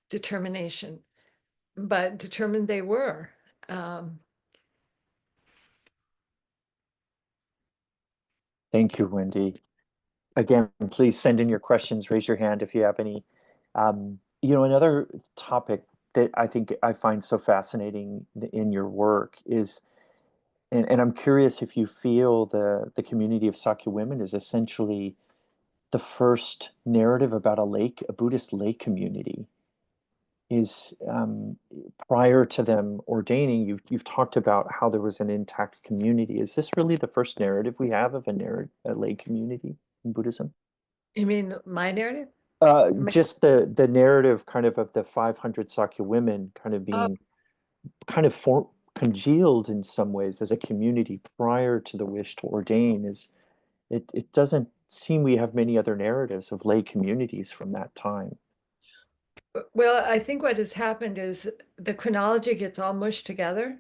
determination, but determined they were. Um, Thank you, Wendy. Again, please send in your questions. Raise your hand if you have any. Another topic that I think I find so fascinating in your work is, and I'm curious if you feel the community of Sakya women is essentially the first narrative about a Buddhist lay community. Is prior to them ordaining, you've talked about how there was an intact community. Is this really the first narrative we have of a lay community in Buddhism? you mean my narrative? Just the narrative kind of the 500 Sakya women kind of Oh, being kind of congealed in some ways as a community prior to the wish to ordain is it doesn't seem we have many other narratives of lay communities from that time. well, I think what has happened is the chronology gets all mushed together.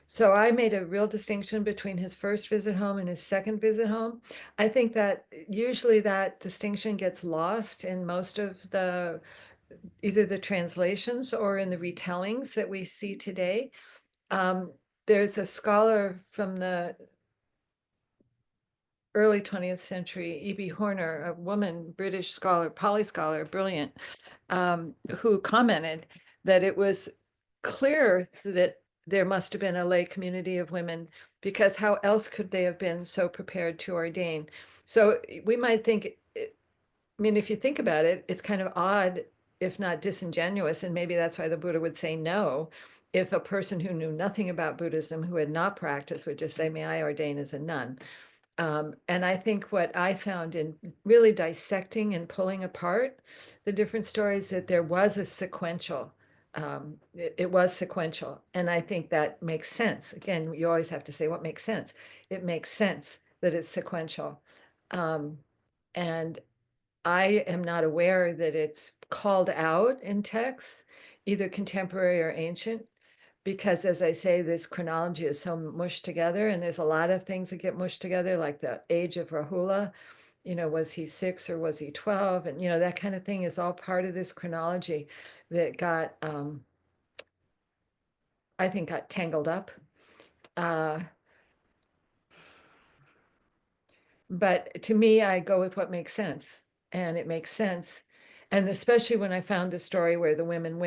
So I made a real distinction between his first visit home and his second visit home. I think that usually that distinction gets lost in most of the either the translations or in the retellings that we see today. Um, there's a scholar from the early 20th century, E.B. Horner, a woman, British scholar, Pali scholar, brilliant, who commented that it was clear that there must have been a lay community of women because how else could they have been so prepared to ordain? So we might think, I mean, if you think about it, it's kind of odd, if not disingenuous, and maybe that's why the Buddha would say no, if a person who knew nothing about Buddhism, who had not practiced, would just say, may I ordain as a nun? And I think what I found in really dissecting and pulling apart the different stories, that there was a sequential, it was sequential. And I think that makes sense. Again, you always have to say what makes sense. It makes sense that it's sequential. Um, and I am not aware that it's called out in texts, either contemporary or ancient, because as I say, this chronology is so mushed together, and there's a lot of things that get mushed together, like the age of Rahula, was he 6 or was he 12? And, that kind of thing is all part of this chronology that got, I think, got tangled up. Uh, but to me, I go with what makes sense, and it makes sense. And especially when I found the story where the women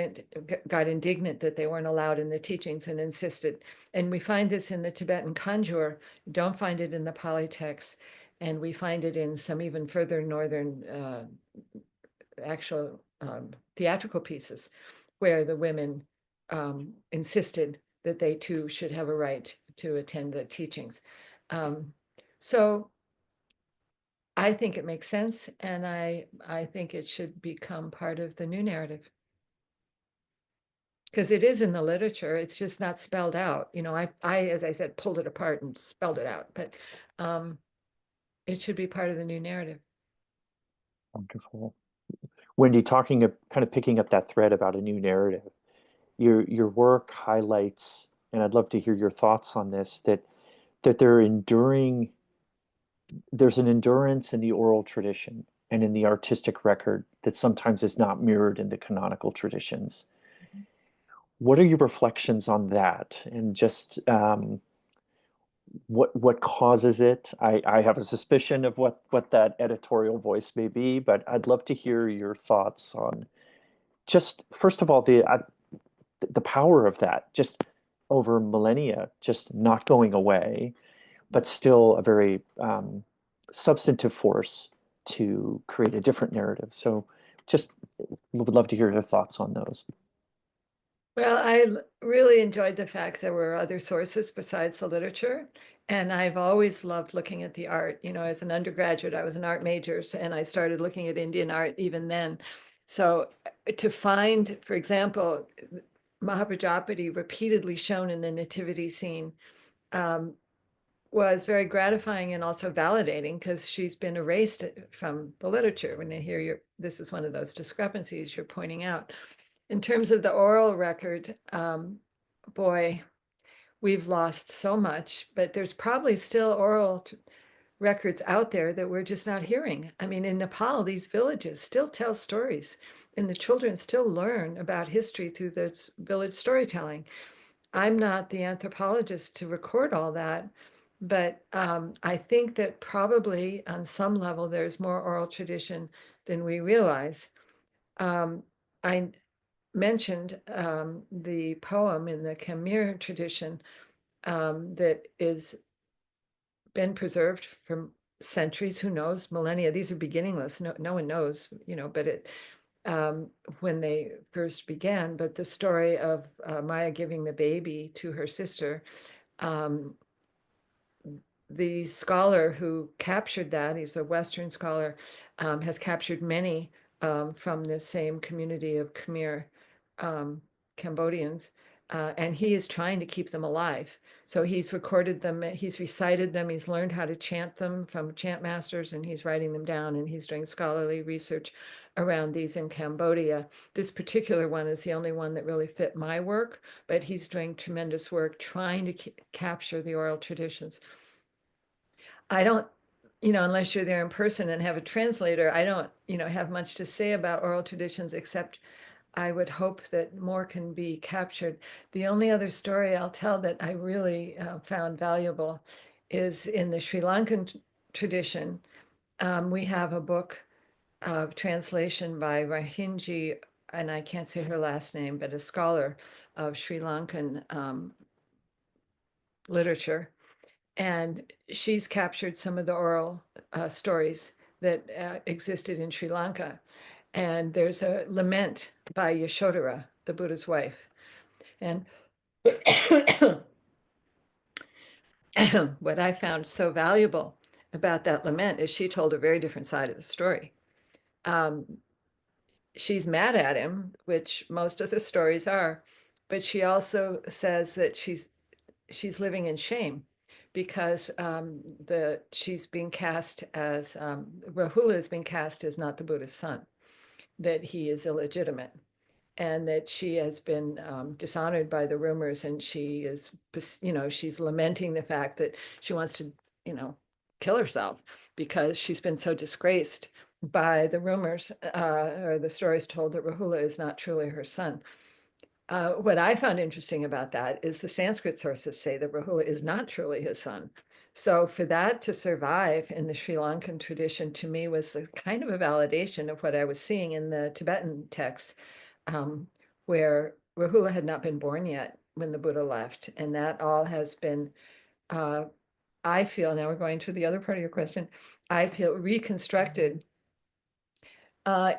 got indignant that they weren't allowed in the teachings and insisted. And we find this in the Tibetan Kanjur, don't find it in the Pali texts, and we find it in some even further northern actual theatrical pieces where the women insisted that they too should have a right to attend the teachings. Um, so I think it makes sense, and I think it should become part of the new narrative because it is in the literature. It's just not spelled out. As I said, pulled it apart and spelled it out, but um, it should be part of the new narrative. Wonderful. Wendy, talking of kind of picking up that thread about a new narrative, your work highlights, and I'd love to hear your thoughts on this, that there's an endurance in the oral tradition and in the artistic record that sometimes is not mirrored in the canonical traditions. What are your reflections on that? And just what causes it? I have a suspicion of what that editorial voice may be, but I'd love to hear your thoughts on just first of all the power of that just over millennia, just not going away, but still a very substantive force to create a different narrative. So just would love to hear your thoughts on those. Well, really enjoyed the fact there were other sources besides the literature. And I've always loved looking at the art. As an undergraduate, I was an art major, and I started looking at Indian art even then. So to find, for example, Mahaprajapati repeatedly shown in the nativity scene um, was very gratifying and also validating, because she's been erased from the literature. When you hear this is one of those discrepancies you're pointing out. In terms of the oral record, boy, we've lost so much, but there's probably still oral records out there that we're just not hearing. I mean, in Nepal, these villages still tell stories, and the children still learn about history through this village storytelling. I'm not the anthropologist to record all that, but I think that probably on some level there's more oral tradition than we realize. I mentioned the poem in the Khmer tradition that is been preserved for centuries, who knows, millennia. These are beginningless. No one knows, but when they first began. But the story of Maya giving the baby to her sister, um, the scholar who captured that, he's a Western scholar, has captured many from the same community of Khmer Cambodians, and he is trying to keep them alive. So he's recorded them, he's recited them, he's learned how to chant them from chant masters, and he's writing them down, and he's doing scholarly research around these in Cambodia. This particular one is the only one that really fit my work, but he's doing tremendous work trying to capture the oral traditions. I don't, unless you're there in person and have a translator, I don't, have much to say about oral traditions, except I would hope that more can be captured. The only other story I'll tell that I really found valuable is in the Sri Lankan tradition. We have a book of translation by Rahinji, and I can't say her last name, but a scholar of Sri Lankan literature. And she's captured some of the oral stories that existed in Sri Lanka. And there's a lament by Yashodhara, the Buddha's wife. And what I found so valuable about that lament is she told a very different side of the story. She's mad at him, which most of the stories are, but she also says that she's living in shame, because she's being cast as Rahula is being cast as not the Buddha's son, that he is illegitimate, and that she has been dishonored by the rumors, and she is, she's lamenting the fact that she wants to, kill herself because she's been so disgraced by the rumors or the stories told that Rahula is not truly her son. What I found interesting about that is the Sanskrit sources say that Rahula is not truly his son. So for that to survive in the Sri Lankan tradition, to me, was a kind of a validation of what I was seeing in the Tibetan texts, where Rahula had not been born yet when the Buddha left. And that all has been, I feel, now we're going to the other part of your question, I feel reconstructed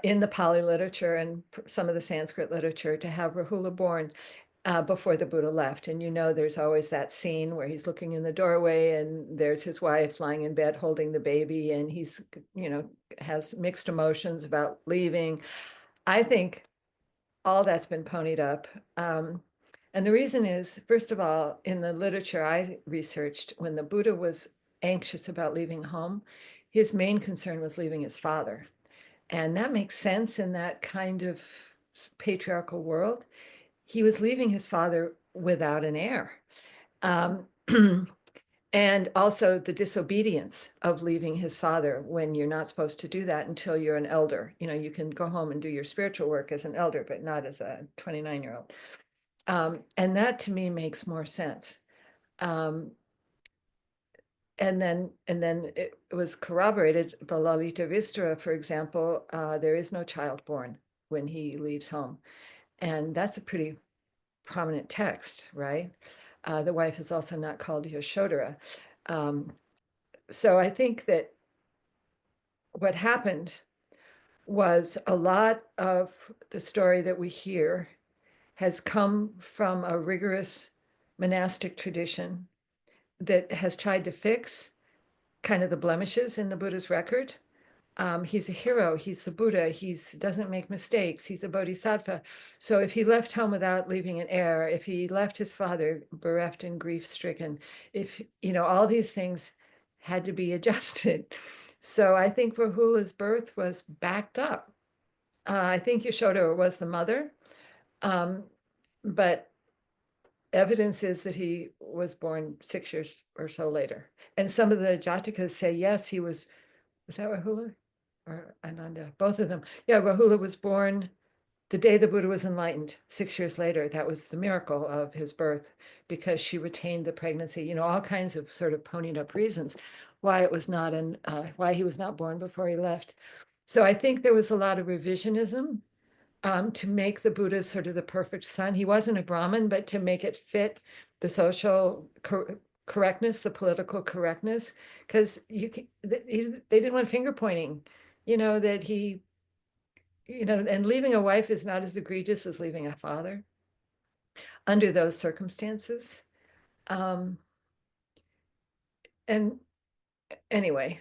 in the Pali literature and some of the Sanskrit literature, to have Rahula born before the Buddha left. And there's always that scene where he's looking in the doorway and there's his wife lying in bed holding the baby, and he's, has mixed emotions about leaving. I think all that's been ponied up. And the reason is, first of all, in the literature I researched, when the Buddha was anxious about leaving home, his main concern was leaving his father. And that makes sense in that kind of patriarchal world. He was leaving his father without an heir. Um, and also the disobedience of leaving his father when you're not supposed to do that until you're an elder. You can go home and do your spiritual work as an elder, but not as a 29-year-old. And that to me makes more sense. And then it was corroborated by Lalita Vistara, for example. There is no child born when he leaves home. And that's a pretty prominent text, right? The wife is also not called Yashodhara. So I think that what happened was a lot of the story that we hear has come from a rigorous monastic tradition that has tried to fix kind of the blemishes in the Buddha's record, He's a hero. He's the Buddha. He's doesn't make mistakes. He's a bodhisattva. So if he left home without leaving an heir, if he left his father bereft and grief stricken, if all these things had to be adjusted. So I think Rahula's birth was backed up. I think Yashoda was the mother, um, but evidence is that he was born 6 years or so later. And some of the Jatakas say, yes, he was that Rahula or Ananda? Both of them. Yeah, Rahula was born the day the Buddha was enlightened, 6 years later. That was the miracle of his birth because she retained the pregnancy, all kinds of sort of ponied up reasons why it was not why he was not born before he left. So I think there was a lot of revisionism to make the Buddha sort of the perfect son. He wasn't a Brahmin, but to make it fit the social correctness, the political correctness, because they didn't want finger pointing, that he, and leaving a wife is not as egregious as leaving a father under those circumstances. And anyway,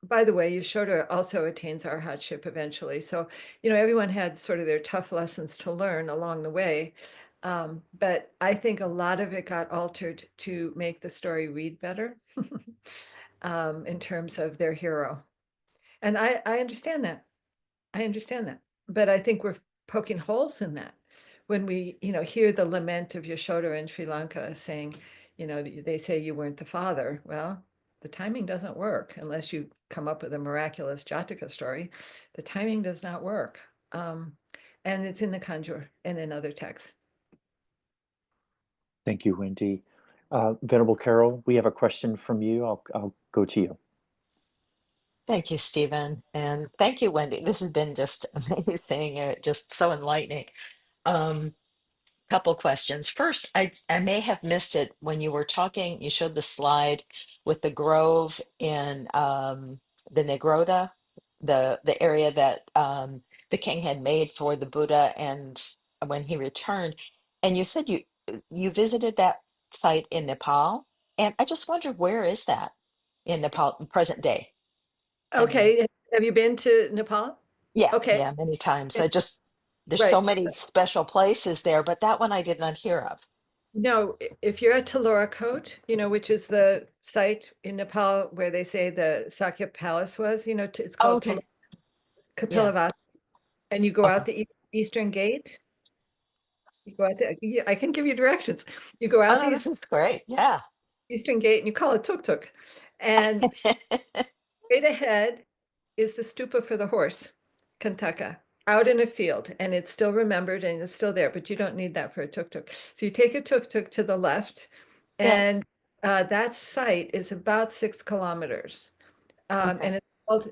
by the way, Yashoda also attains arhatship eventually. So, everyone had sort of their tough lessons to learn along the way. But I think a lot of it got altered to make the story read better in terms of their hero. And I understand that. I understand that. But I think we're poking holes in that when we, hear the lament of Yashoda in Sri Lanka saying, they say you weren't the father. Well, the timing doesn't work unless you come up with a miraculous Jataka story. The timing does not work. And it's in the Kanjur and in other texts. Thank you, Wendy. Venerable Carol, we have a question from you. I'll go to you. Thank you, Stephen. And thank you, Wendy. This has been just amazing, just so enlightening. Um, Couple questions. First, I may have missed it when you were talking. You showed the slide with the grove in the Negroda, the area that the king had made for the Buddha, and when he returned, and you said you visited that site in Nepal, and I just wondered where is that in Nepal, present day? And Okay. Have you been to Nepal? yeah, Okay. yeah, many times. I just there's so Right. many special places there, but that one I did not hear of. No, if you're at Talora, which is the site in Nepal where they say the Sakya Palace was, it's Oh, called okay. Yeah. Kapilavastu, and you go Okay. out the eastern gate. You go out there. I can give you directions. You go out Oh, the this is great. Yeah. eastern gate and you call it tuk tuk, and straight ahead is the stupa for the horse, Kantaka, out in a field, and it's still remembered and it's still there, but you don't need that for a tuk-tuk. So you take a tuk-tuk to the left, Yeah. and that site is about 6 kilometers. Okay. And it's called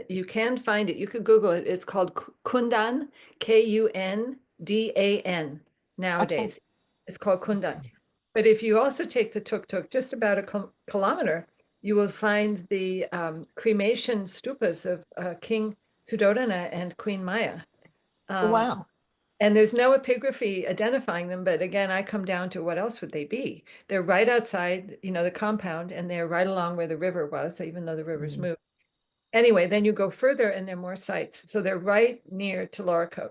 you can find it. You could Google it. It's called Kundan, Kundan Okay. nowadays. It's called Kundan. But if you also take the tuk-tuk just about a kilometer, you will find the cremation stupas of King Suddhodana and Queen Maya. Um, Wow. and there's no epigraphy identifying them, but again, I come down to what else would they be? They're right outside, the compound, and they're right along where the river was, so even though the river's Mm, moved. Anyway, then you go further and there are more sites. So they're right near Telorico.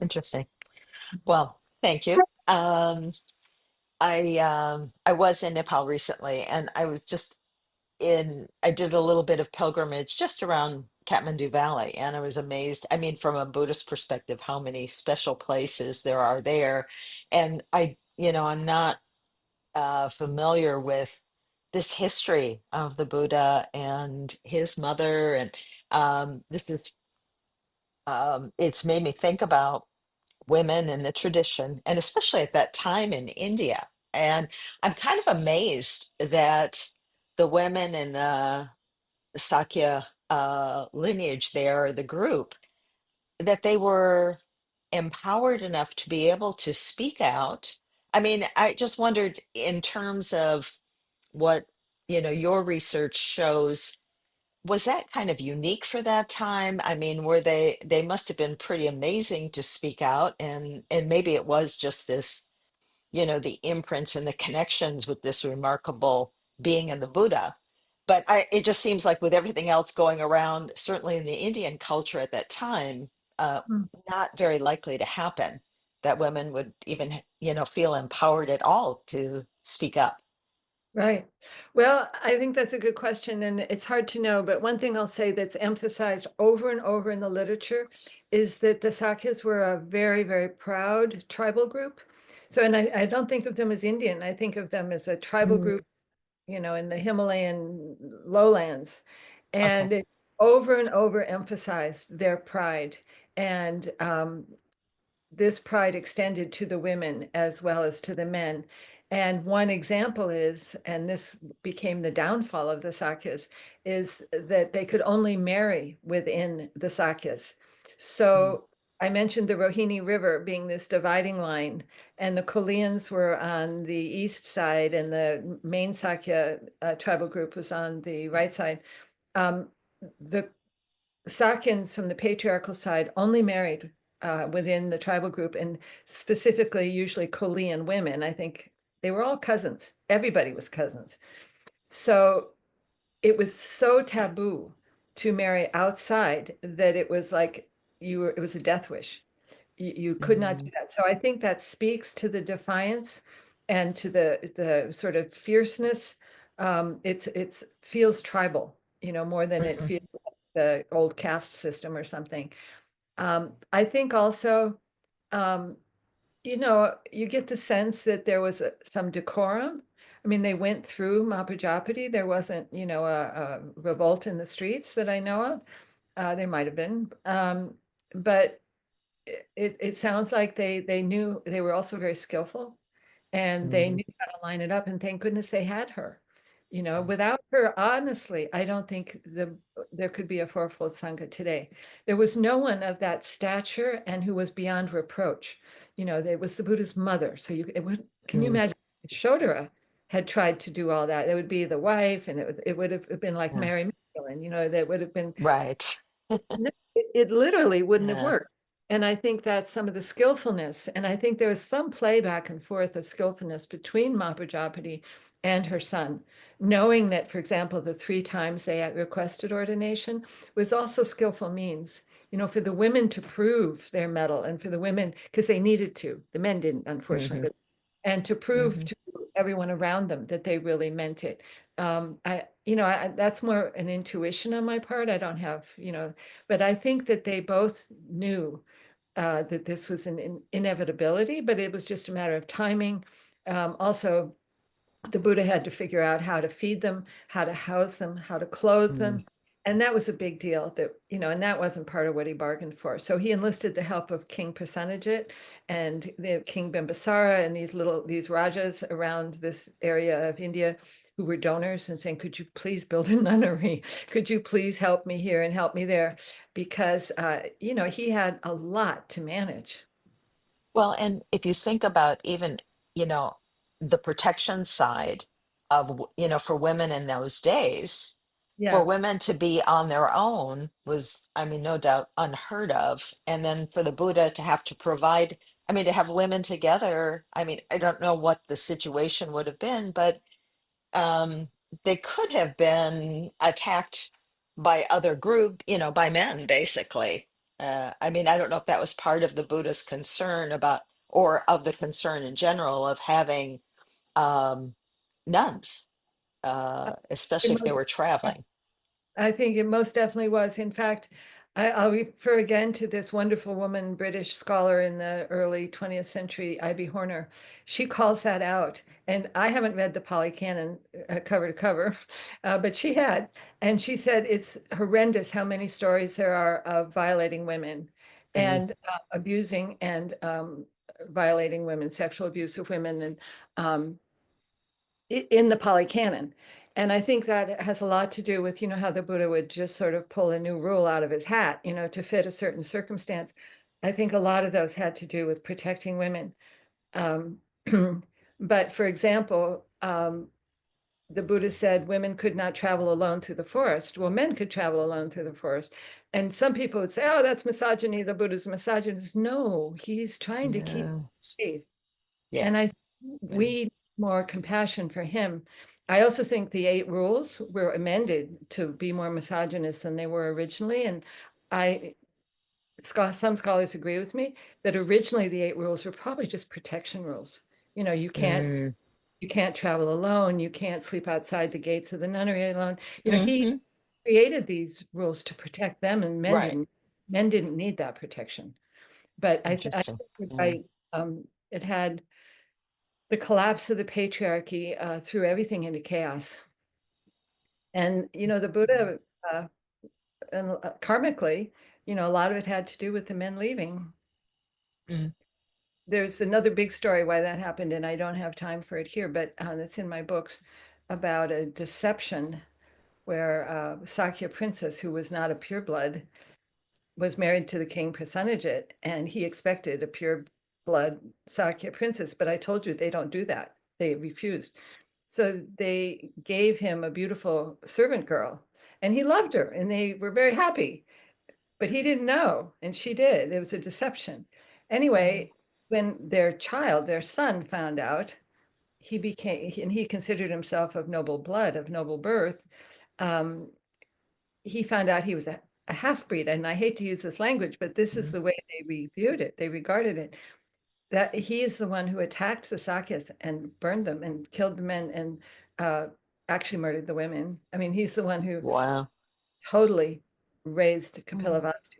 interesting. Well, thank you. I was in Nepal recently and I was just I did a little bit of pilgrimage just around Kathmandu Valley and I was amazed. I mean, from a Buddhist perspective, how many special places there are there. And I'm not familiar with this history of the Buddha and his mother. And this is, it's made me think about women in the tradition, and especially at that time in India. And I'm kind of amazed that the women in the Sakya lineage there, the group, that they were empowered enough to be able to speak out. I mean, I just wondered in terms of what, your research shows, was that kind of unique for that time? I mean, were they must have been pretty amazing to speak out, and maybe it was just this, the imprints and the connections with this remarkable being in the Buddha. but it just seems like with everything else going around, certainly in the Indian culture at that time, uh, Mm. not very likely to happen that women would even, feel empowered at all to speak up. Right. Well, I think that's a good question, and it's hard to know. But one thing I'll say that's emphasized over and over in the literature is that the Sakyas were a very, very proud tribal group. So, and I don't think of them as Indian, I think of them as a tribal Mm, group, in the Himalayan lowlands. okay. And it over and over emphasized their pride. And this pride extended to the women as well as to the men. And one example is, and this became the downfall of the Sakyas, is that they could only marry within the Sakyas. Mm, So I mentioned the Rohini River being this dividing line, and the Koleans were on the east side, and the main Sakya tribal group was on the right side. Um, the Sakyans from the patriarchal side only married within the tribal group, and specifically usually Kolean women. I think they were all cousins. Everybody was cousins. So it was so taboo to marry outside that it was like it was a death wish. You could not do mm, that. So I think that speaks to the defiance and to the sort of fierceness. It's feels tribal, more than it mhm, feels like the old caste system or something. I think also, um, you get the sense that there was some decorum. I mean, they went through Mahaprajapati. There wasn't, a revolt in the streets that I know of. There might have been, but it sounds like they knew they were also very skillful, and they mm, knew how to line it up. And thank goodness they had her. mm, Without her, honestly, I don't think there could be a fourfold sangha today. There was no one of that stature and who was beyond reproach. There was the Buddha's mother. So can you mm, imagine if Shodhara had tried to do all that? It would be the wife, and it would have been like yeah. Mary Magdalene. That would have been Right. no, it literally wouldn't have Yeah. worked. And I think that's some of the skillfulness. And I think there was some play back and forth of skillfulness between Mahaprajapati and her son, knowing that, for example, the 3 times they had requested ordination was also skillful means, for the women to prove their mettle, and for the women, because they needed to. The men didn't, unfortunately, Hmm. and to prove Hmm. to everyone around them that they really meant it. That's more an intuition on my part. I don't have, but I think that they both knew that this was an inevitability, but it was just a matter of timing. Also, the Buddha had to figure out how to feed them, how to house them, how to clothe Mm, them. And that was a big deal and that wasn't part of what he bargained for. So he enlisted the help of King Prasenajit and the King Bimbisara and these rajas around this area of India who were donors and saying, could you please build a nunnery? Could you please help me here and help me there? Because, he had a lot to manage. well, and if you think about even, you know, the protection side of, for women in those days, for Yeah. women to be on their own was, I mean, no doubt unheard of. And then for the Buddha to have to provide, I mean, to have women together, I mean, I don't know what the situation would have been, but um, they could have been attacked by other group, by men, basically. I mean, I don't know if that was part of the Buddha's concern about, or of the concern in general of having um, nuns, especially if they were traveling. I think it most definitely was. In fact, I'll refer again to this wonderful woman, British scholar in the early 20th century, I.B. Horner. She calls that out. And I haven't read the Pali Canon cover to cover, but she had. And she said it's horrendous how many stories there are of violating women Mm, and abusing and violating women, sexual abuse of women. And in the Pali Canon. And I think that has a lot to do with, how the Buddha would just sort of pull a new rule out of his hat, to fit a certain circumstance. I think a lot of those had to do with protecting women. Um, but for example, the Buddha said women could not travel alone through the forest. Well, men could travel alone through the forest. And some people would say, oh, that's misogyny. The Buddha's misogynist. No, he's trying to keep yeah. safe. Yeah. And I Yeah. we need more compassion for him. I also think the 8 rules were amended to be more misogynist than they were originally. And I, some scholars agree with me that originally the 8 rules were probably just protection rules. You know, Mm, you can't travel alone, you can't sleep outside the gates of the nunnery alone. You know, he hmm. created these rules to protect them, and Right. men didn't need that protection. But I Interesting. think you're Yeah. right. It had the collapse of the patriarchy threw everything into chaos. And you know, the Buddha, uh, and karmically, you know, a lot of it had to do with the men leaving. Mm, There's another big story why that happened, and I don't have time for it here, but it's in my books about a deception where Sakya princess, who was not a pureblood, was married to the king Prasenajit, and he expected a pure blood Sakya princess. But I told you they don't do that. They refused. So they gave him a beautiful servant girl, and he loved her, and they were very happy. But he didn't know, and she did. It was a deception. mm, Anyway, when their child, their son, found out, he became, and he considered himself of noble blood, of noble birth. Um, he found out he was a half breed. And I hate to use this language, but this is mm. the way they reviewed it. They regarded it that he is the one who attacked the Sakyas and burned them and killed the men and actually murdered the women. I mean, he's the one who Wow. totally raised Mm. Kapilavastu.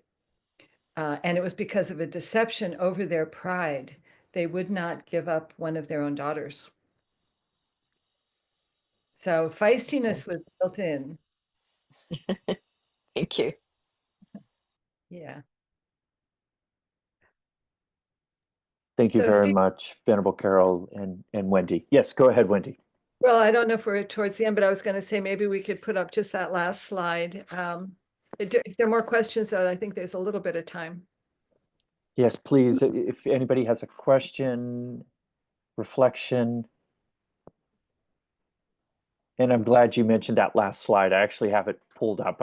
And it was because of a deception over their pride. They would not give up one of their own daughters. So Interesting. feistiness was built in. Thank you. Yeah. Thank you So very Steve, much, Venerable Carol and Wendy. Yes, go ahead, Wendy. well, I don't know if we're towards the end, but I was going to say maybe we could put up just that last slide. If there are more questions, though, I think there's a little bit of time. Yes, please, if anybody has a question, reflection, and I'm glad you mentioned that last slide. I actually have it pulled up.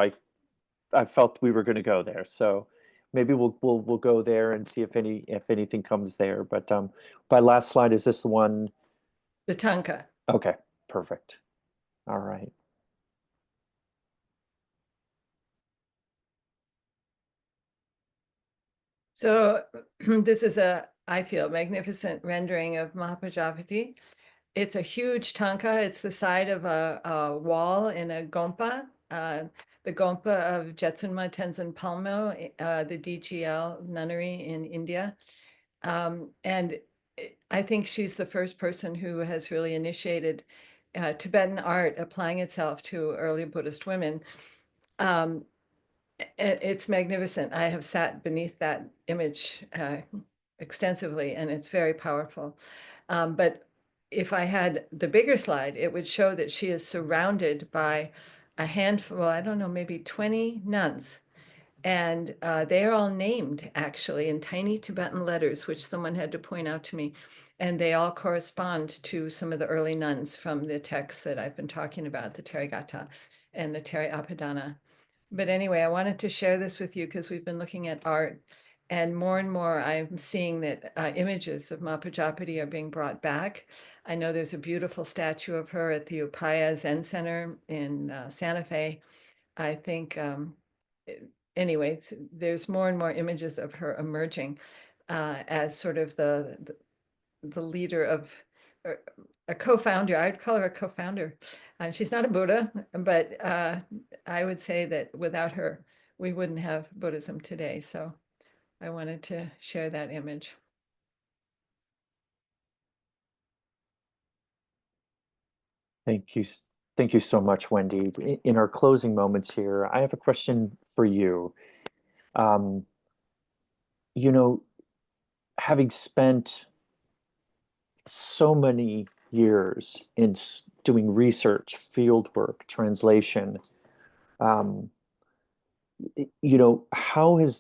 I felt we were going to go there, so maybe we'll go there and see if anything comes there. But my last slide, is this the one? The tanka. Okay, perfect. All right. So this is I feel, magnificent rendering of Mahaprajapati. It's a huge tanka. It's the side of a wall in a gompa, the gompa of Jetsunma Tenzin Palmo, the DGL nunnery in India. And I think she's the first person who has really initiated Tibetan art applying itself to early Buddhist women. Um, it's magnificent. I have sat beneath that image extensively, and it's very powerful. But if I had the bigger slide, it would show that she is surrounded by a handful, I don't know, maybe 20 nuns. And they are all named actually in tiny Tibetan letters, which someone had to point out to me. And they all correspond to some of the early nuns from the texts that I've been talking about, the Therigatha and the Theriapadana. But anyway, I wanted to share this with you because we've been looking at art, and more I'm seeing that images of Ma Prajapati are being brought back. I know there's a beautiful statue of her at the Upaya Zen Center in Santa Fe. I think, anyway, there's more and more images of her emerging as sort of the leader of a co-founder. I'd call her a co-founder. She's not a Buddha, but I would say that without her, we wouldn't have Buddhism today. So I wanted to share that image. Thank you. Thank you so much, Wendy. In our closing moments here, I have a question for you. Um, you know, having spent so many years in doing research, field work, translation, um,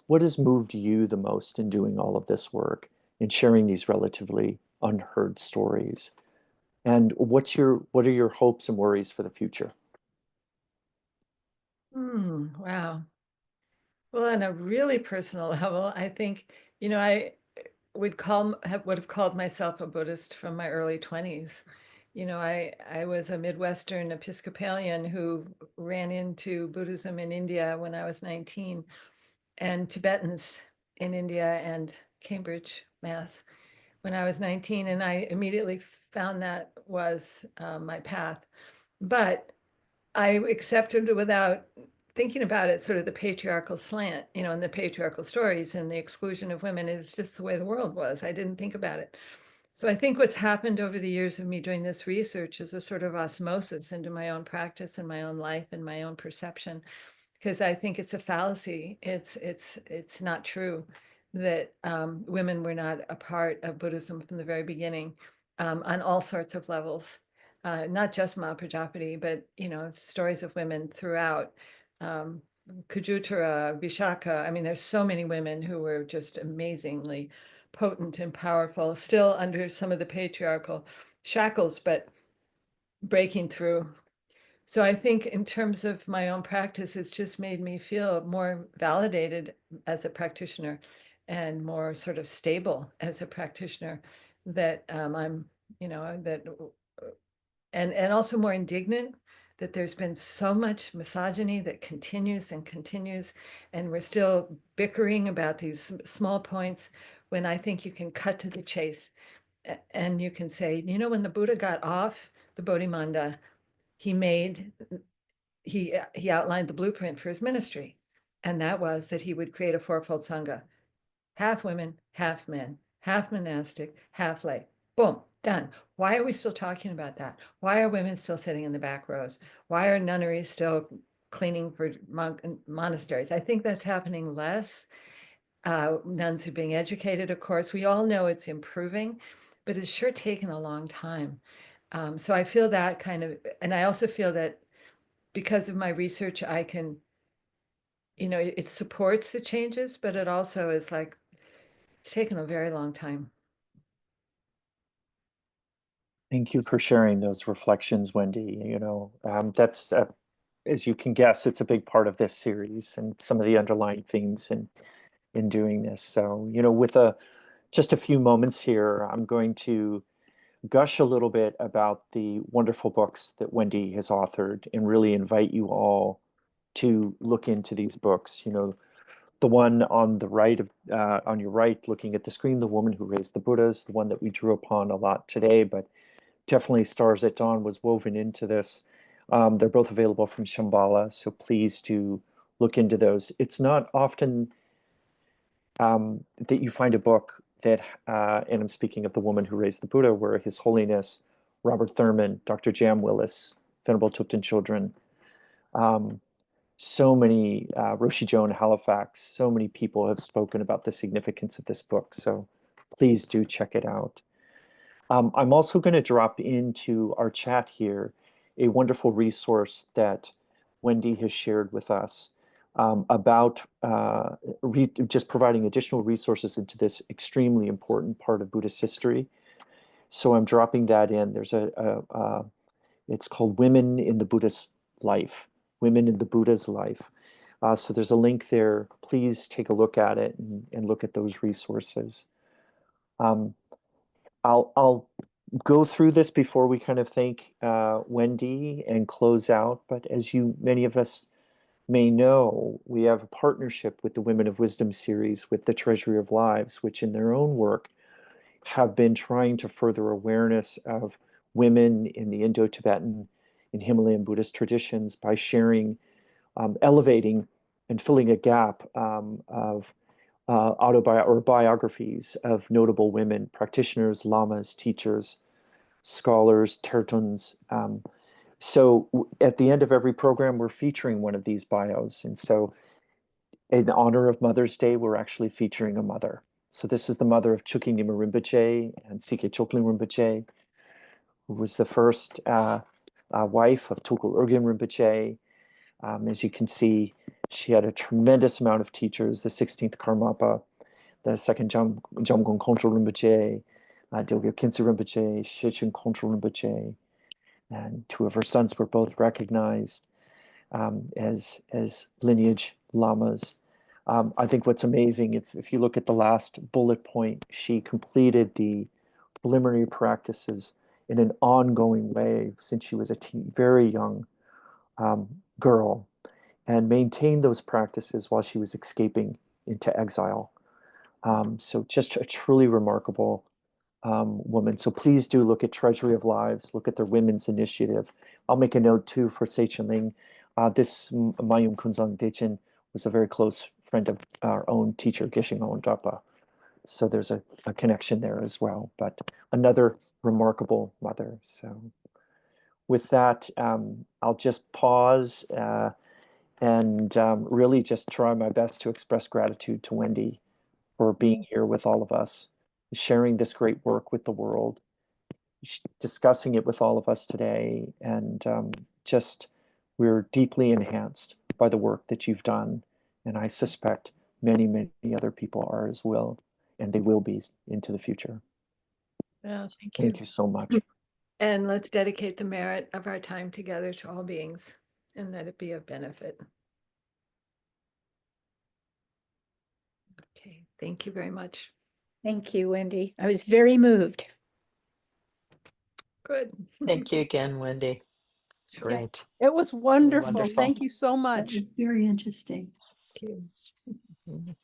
what has moved you the most in doing all of this work, in sharing these relatively unheard stories? And what are your hopes and worries for the future? Wow. Well, on a really personal level, I think, you know, I would have called myself a Buddhist from my early 20s. I was a Midwestern Episcopalian who ran into Buddhism in India when I was 19, and Tibetans in India and Cambridge, Mass, when I was 19, and I immediately found that was my path. But I accepted without thinking about it, sort of the patriarchal slant, and the patriarchal stories and the exclusion of women. It was just the way the world was. I didn't think about it. So I think what's happened over the years of me doing this research is a sort of osmosis into my own practice and my own life and my own perception, because I think it's a fallacy. It's not true that women were not a part of Buddhism from the very beginning, on all sorts of levels, not just Mahaprajapati, but stories of women throughout. Um, Kujutura, Vishaka. I mean, there's so many women who were just amazingly potent and powerful, still under some of the patriarchal shackles, but breaking through. So I think in terms of my own practice, it's just made me feel more validated as a practitioner and more sort of stable as a practitioner, that I'm, that, and also more indignant that there's been so much misogyny that continues and continues, and we're still bickering about these small points, when I think you can cut to the chase and you can say, when the Buddha got off the Bodhimanda, he made he outlined the blueprint for his ministry, and that was that he would create a fourfold sangha: half women, half men, half monastic, half lay. Boom, done. Why are we still talking about that? Why are women still sitting in the back rows? Why are nunneries still cleaning for monasteries? I think that's happening less. Nuns are being educated, of course. We all know it's improving, but it's sure taken a long time. So I feel that kind of, and I also feel that because of my research, I can, it supports the changes, but it also is like, it's taken a very long time. Thank you for sharing those reflections, Wendy. That's, as you can guess, it's a big part of this series and some of the underlying themes in doing this. So, with just a few moments here, I'm going to gush a little bit about the wonderful books that Wendy has authored and really invite you all to look into these books. The one on the right on your right, looking at the screen, The Woman Who Raised the Buddhas, the one that we drew upon a lot today, but definitely Stars at Dawn was woven into this. They're both available from Shambhala, so please do look into those. It's not often that you find a book that, and I'm speaking of The Woman Who Raised the Buddha, where His Holiness Robert Thurman, Dr. Jam Willis, Venerable Thupten Children, so many, Roshi Joan Halifax, so many people have spoken about the significance of this book. So please do check it out. I'm also going to drop into our chat here a wonderful resource that Wendy has shared with us, about just providing additional resources into this extremely important part of Buddhist history. So I'm dropping that in. There's it's called Women in the Buddhist Life, Women in the Buddha's Life. So there's a link there. Please take a look at it and look at those resources. I'll go through this before we kind of thank Wendy and close out. But as many of us may know, we have a partnership with the Women of Wisdom series with the Treasury of Lives, which in their own work have been trying to further awareness of women in the Indo-Tibetan and Himalayan Buddhist traditions by sharing, elevating, and filling a gap of biographies of notable women, practitioners, lamas, teachers, scholars, tertuns. So at the end of every program, we're featuring one of these bios. And so in honor of Mother's Day, we're actually featuring a mother. So this is the mother of Chukyi Nyima Rinpoche and Sikhe Chokling Rinpoche, who was the first wife of Tulku Urgyen Rinpoche. As you can see, she had a tremendous amount of teachers, the 16th Karmapa, the second Jamgon Kongtrul Rinpoche, Dilgyur Khyentse Rinpoche, Shechen Kongtrul Rinpoche, and two of her sons were both recognized as lineage lamas. I think what's amazing, if you look at the last bullet point, she completed the preliminary practices in an ongoing way since she was a very young girl, and maintained those practices while she was escaping into exile. So just a truly remarkable woman. So please do look at Treasury of Lives, look at their women's initiative. I'll make a note too for Tse Chen Ling. This Mayum Kunzang Dechen was a very close friend of our own teacher, Geshe Ngawang Drapa. So there's a connection there as well, but another remarkable mother. So with that, I'll just pause and really just try my best to express gratitude to Wendy for being here with all of us, sharing this great work with the world, discussing it with all of us today, and just we're deeply enhanced by the work that you've done, and I suspect many, many other people are as well, and they will be into the future. Well, thank you. Thank you so much. And let's dedicate the merit of our time together to all beings, and let it be of benefit. Okay, thank you very much. Thank you, Wendy. I was very moved. Good. Thank you again, Wendy. It's Yeah. great. It was wonderful. Wonderful. Thank you so That much. was very interesting. Thank you. Mhm.